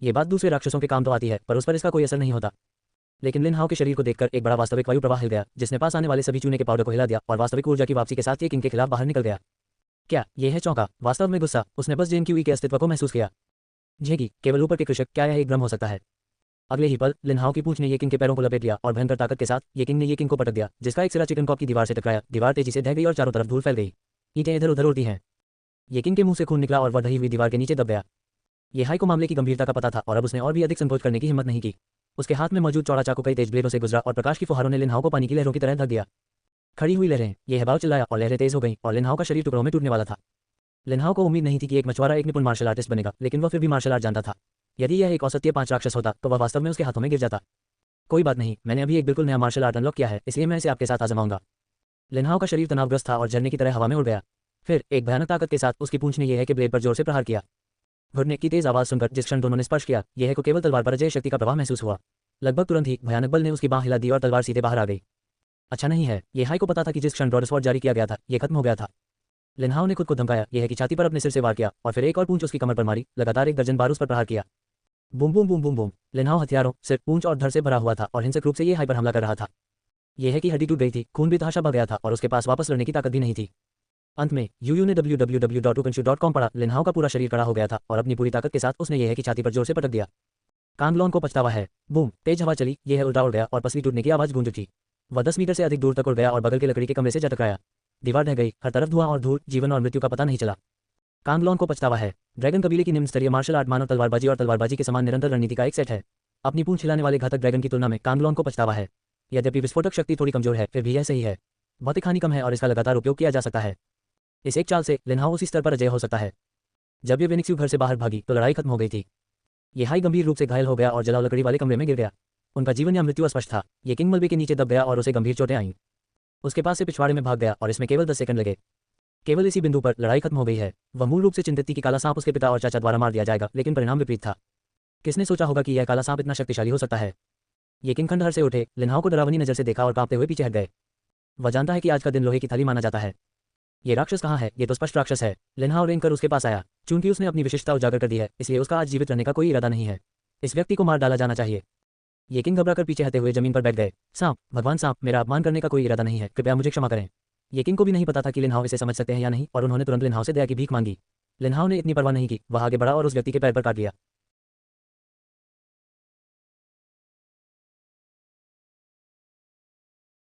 ये बात दूसरे राक्षसों के काम तो आती है, पर उस पर इसका कोई असर नहीं होता। लेकिन लिन हाओ के शरीर को देखकर एक बड़ा वास्तविक वायु प्रवाह हिल गया, जिसने पास आने वाले सभी चूने के पाउडर को हिला दिया और वास्तविक ऊर्जा की वापसी के साथ ये किंग के खिलाफ बाहर निकल गया। क्या यह है चौंका? वास्तव में गुस्सा। उसने बस जेन क्यूई के अस्तित्व को महसूस किया। झेगी केवल ऊपर के कृषक, क्या यह एक भ्रम हो सकता है? अगले ही पल लिन हाओ की पूंछ ने ये किंग के पैरों को लपेट लिया और भयंकर ताकत के साथ ये किंग ने ये किंग को पटक दिया, जिसका एक सिरा चिकन कॉप की दीवार से टकराया। दीवार तेजी से ढह गई और चारों तरफ धूल फैल गई। ईंटें इधर उधर उड़ती हैं। ये किंग के मुंह से खून निकला और वह ढही हुई दीवार के नीचे दब गया। ये हाई को मामले की गंभीरता का पता था और अब उसने और भी अधिक संकोच करने की हिम्मत नहीं की। उसके हाथ में मौजूद चौड़ा चाकू कई तेज ब्लेडों से गुजरा और प्रकाश की फुहारों ने लिन हाओ को पानी की लहरों की तरह ढक दिया। खड़ी हुई लहरें, यह हवाओं चिल्लाया और लहरें तेज हो गईं और लिन हाओ का शरीर टुकड़ों में टूटने वाला था। लिन हाओ को उम्मीद नहीं थी कि एक मछुआरा एक निपुण मार्शल आर्टिस्ट बनेगा, लेकिन वह फिर भी मार्शल आर्ट जानता था। यदि यह एक औसतीय 5 राक्षस होता तो वह वास्तव में उसके हाथों में गिर जाता। कोई बात नहीं, मैंने अभी एक बिल्कुल नया मार्शल आर्ट अनलॉक किया है, इसलिए मैं इसे आपके साथ आजमाऊंगा। लिन हाओ का शरीर तनावग्रस्त था और झरने की तरह हवा में उड़ गया। फिर एक भयानक ताकत के साथ उसकी पूंछ ने यह है कि ब्लेड पर जोर से प्रहार किया। घुटने की तेज आवाज सुनकर जिस क्षण दोनों ने स्पर्श किया, यह को केवल तलवार पर अजय शक्ति का प्रवाह महसूस हुआ। लगभग तुरंत ही भयानक बल ने उसकी बांह हिला दी और तलवार सीधे बाहर आ गई। अच्छा नहीं है, ये हाई को पता था कि जिस क्षण ब्रॉडस्वॉर्ड जारी किया गया था, यह खत्म हो गया था। लिन हाओ ने खुद को धमकाया, यह है कि छाती पर अपने सिर से वार किया और फिर एक और पूंछ उसकी कमर पर मारी। लगातार एक दर्जन बार उस पर प्रहार किया। Boom boom boom boom boom. Lin Hao हथियारों, सिर, पूंछ और धड़ से भरा हुआ था और हिंसक रूप से ये हाई पर हमला कर रहा था। यह है कि हड्डी टूट गई थी, खून भी तहाशा बह गया था और उसके पास वापस लड़ने की ताकत भी नहीं थी। अंत में यूयू ने www.ukenshu.com पढ़ा। लिन हाओ का पूरा शरीर खड़ा हो गया था और अपनी पूरी ताकत के साथ उसने यह है कि छाती पर जोर से पटक दिया। कांगलोन को पछतावा है। बूम, तेज हवा चली, यह उल्टा उड़ गया और पसली टूटने की आवाज गूंज उठी। वह 10 मीटर से अधिक दूर तक उड़ गया और बगल के लकड़ी के कमरे से जा टकराया। दीवार ढह गई, हर तरफ धुआं और धूल, जीवन और मृत्यु का पता नहीं चला। कांगलोन को पछतावा है। ड्रैगन कबीले की निम्न स्तरीय मार्शल आर्ट मानव तलवारबाजी और तलवारबाजी के समान निरंतर रणनीति का एक सेट है। अपनी पूंछ हिलाने वाले घातक ड्रैगन की तुलना में कांगलोन को पछतावा है। यद्यपि विस्फोटक शक्ति थोड़ी कमजोर है, फिर भी यह सही है। भौतिक हानि कम है और इसका लगातार उपयोग किया जा सकता है। इस एक चाल से लिन हाओ उसी स्तर पर अजय हो सकता है। जब ये वेनिक्सू घर से बाहर भागी तो लड़ाई खत्म हो गई थी। ये हाई गंभीर रूप से घायल हो गया और जलाव लकड़ी वाले कमरे में गिर गया। उनका जीवन या मृत्यु अस्पष्ट था। ये किंग मलबे के नीचे दब गया और उसे गंभीर चोटें आईं। उसके पास से पिछवाड़े में भाग गया और इसमें केवल 10 सेकंड लगे। केवल इसी बिंदु पर लड़ाई खत्म हो गई है। वह मूल रूप से चिंतित थी कि काला सांप उसके पिता और चाचा द्वारा मार दिया जाएगा, लेकिन परिणाम विपरीत था। किसने सोचा होगा कि यह काला सांप इतना शक्तिशाली हो सकता है? ये किंग खंडहर से उठे, लिन हाओ को डरावनी नजर से देखा और कांपते हुए पीछे हट गए। वह जानता है कि आज का दिन लोहे की थाली माना जाता है। ये राक्षस कहाँ है? ये तो स्पष्ट राक्षस है। लिन हाओ रेंग कर उसके पास आया। चूंकि उसने अपनी विशिष्टता उजागर कर दी है, इसलिए उसका आज जीवित रहने का कोई इरादा नहीं है। इस व्यक्ति को मार डाला जाना चाहिए। ये किंग घबराकर पीछे हटते हुए जमीन पर बैठ गए। सांप, भगवान सांप, मेरा अपमान करने का कोई इरादा नहीं है, कृपया मुझे क्षमा करें। ये किंग को भी नहीं पता था कि लिन हाओ इसे समझ सकते हैं या नहीं, और उन्होंने तुरंत लिन हाओ से दया की भीख मांगी। लिन हाओ ने इतनी परवाह नहीं की, वह आगे बढ़ा और उस व्यक्ति के पैर पर काट दिया।